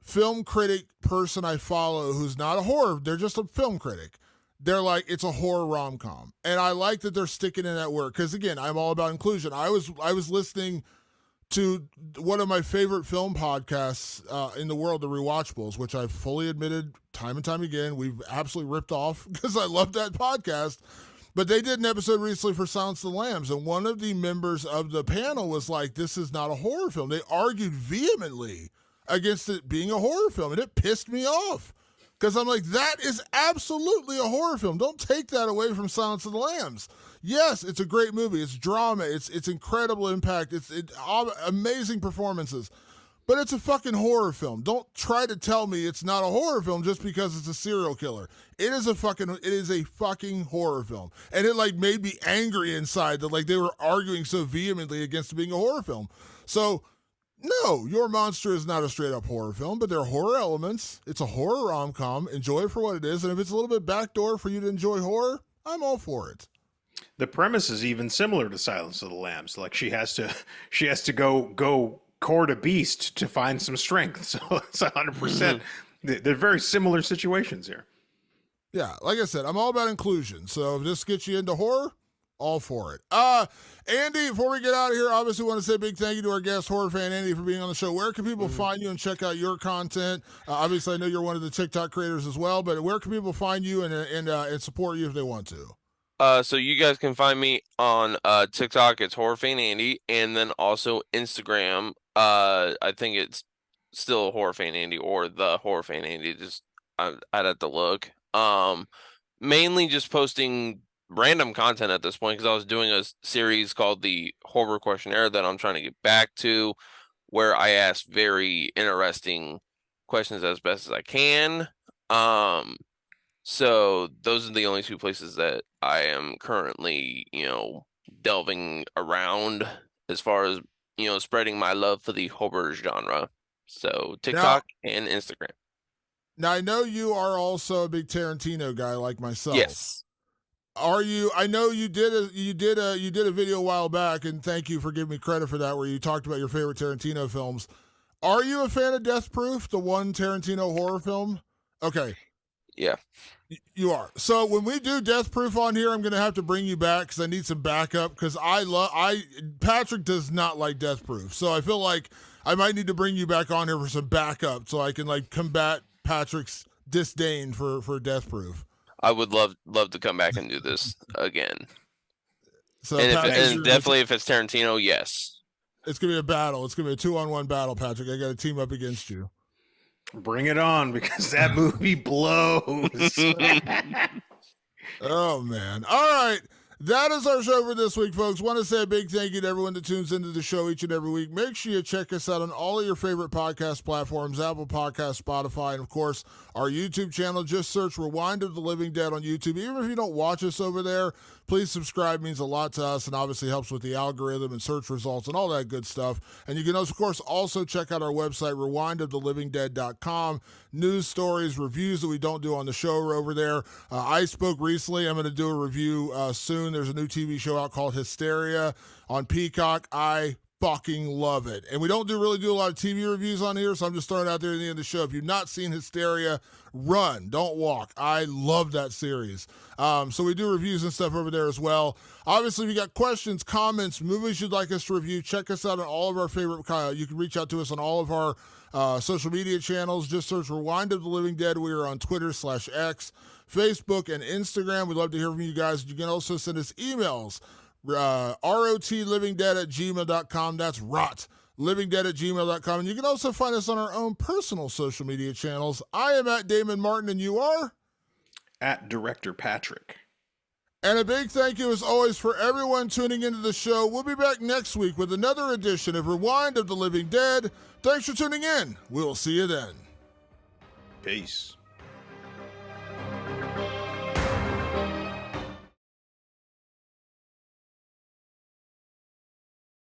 film critic person I follow who's not a horror, they're just a film critic. They're like, it's a horror rom-com. And I like that they're sticking in that word. Because again, I'm all about inclusion. I was listening to one of my favorite film podcasts in the world, The Rewatchables, which I've fully admitted time and time again, we've absolutely ripped off because I love that podcast. But they did an episode recently for Silence of the Lambs, and one of the members of the panel was like, this is not a horror film. They argued vehemently against it being a horror film, and it pissed me off. Because I'm like, that is absolutely a horror film. Don't take that away from Silence of the Lambs. Yes, it's a great movie. It's drama. It's incredible impact. It's amazing performances. But it's a fucking horror film. Don't try to tell me it's not a horror film just because it's a serial killer. It is a fucking horror film. And it like made me angry inside that like they were arguing so vehemently against it being a horror film. So no, Your Monster is not a straight up horror film, but there are horror elements. It's a horror rom-com. Enjoy it for what it is. And if it's a little bit backdoor for you to enjoy horror, I'm all for it. The premise is even similar to Silence of the Lambs. Like she has to go court a beast to find some strength. So it's 100%. They're very similar situations here. Yeah, like I said, I'm all about inclusion. So if this gets you into horror, all for it. Andy, before we get out of here, obviously want to say a big thank you to our guest, horror fan Andy, for being on the show. Where can people find you and check out your content? Obviously, I know you're one of the TikTok creators as well, but where can people find you and support you if they want to? So you guys can find me on TikTok. It's horrorfanAndy, and then also Instagram. I think it's still horrorfanAndy or the horrorfanAndy. Just I'd have to look. Mainly just posting random content at this point because I was doing a series called the Horror Questionnaire that I'm trying to get back to, where I ask very interesting questions as best as I can. So those are the only two places that I am currently, delving around as far as, spreading my love for the horror genre. So TikTok and Instagram. Now I know you are also a big Tarantino guy like myself. Yes. Are you? I know you did a video a while back, and thank you for giving me credit for that, where you talked about your favorite Tarantino films. Are you a fan of Death Proof, the one Tarantino horror film? Okay. Yeah. You are. So when we do Death Proof on here, I'm going to have to bring you back because I need some backup because Patrick does not like Death Proof. So I feel like I might need to bring you back on here for some backup so I can like combat Patrick's disdain for Death Proof. I would love to come back and do this again. So and definitely if it's Tarantino, yes. It's going to be a battle. It's going to be a 2-on-1 battle, Patrick. I got to team up against you. Bring it on because that movie blows. Oh, man. All right. That is our show for this week, folks. Want to say a big thank you to everyone that tunes into the show each and every week. Make sure you check us out on all of your favorite podcast platforms, Apple Podcasts, Spotify, and, of course, our YouTube channel. Just search Rewind of the Living Dead on YouTube. Even if you don't watch us over there, please subscribe. It means a lot to us and obviously helps with the algorithm and search results and all that good stuff. And you can, of course, also check out our website, rewindofthelivingdead.com. News, stories, reviews that we don't do on the show are over there. I spoke recently. I'm going to do a review soon. There's a new TV show out called Hysteria on Peacock. I fucking love it. And we don't really do a lot of TV reviews on here, so I'm just throwing it out there at the end of the show. If you've not seen Hysteria, run, don't walk. I love that series. So we do reviews and stuff over there as well. Obviously, if you got questions, comments, movies you'd like us to review, check us out on all of our favorite. You can reach out to us on all of our social media channels. Just search Rewind of the Living Dead. We are on Twitter/X, Facebook, and Instagram. We'd love to hear from you guys. You can also send us emails. rotlivingdead@gmail.com. That's rotlivingdead@gmail.com. And you can also find us on our own personal social media channels. I am at Damon Martin, and you are? At Director Patrick. And a big thank you, as always, for everyone tuning into the show. We'll be back next week with another edition of Rewind of the Living Dead. Thanks for tuning in. We'll see you then. Peace.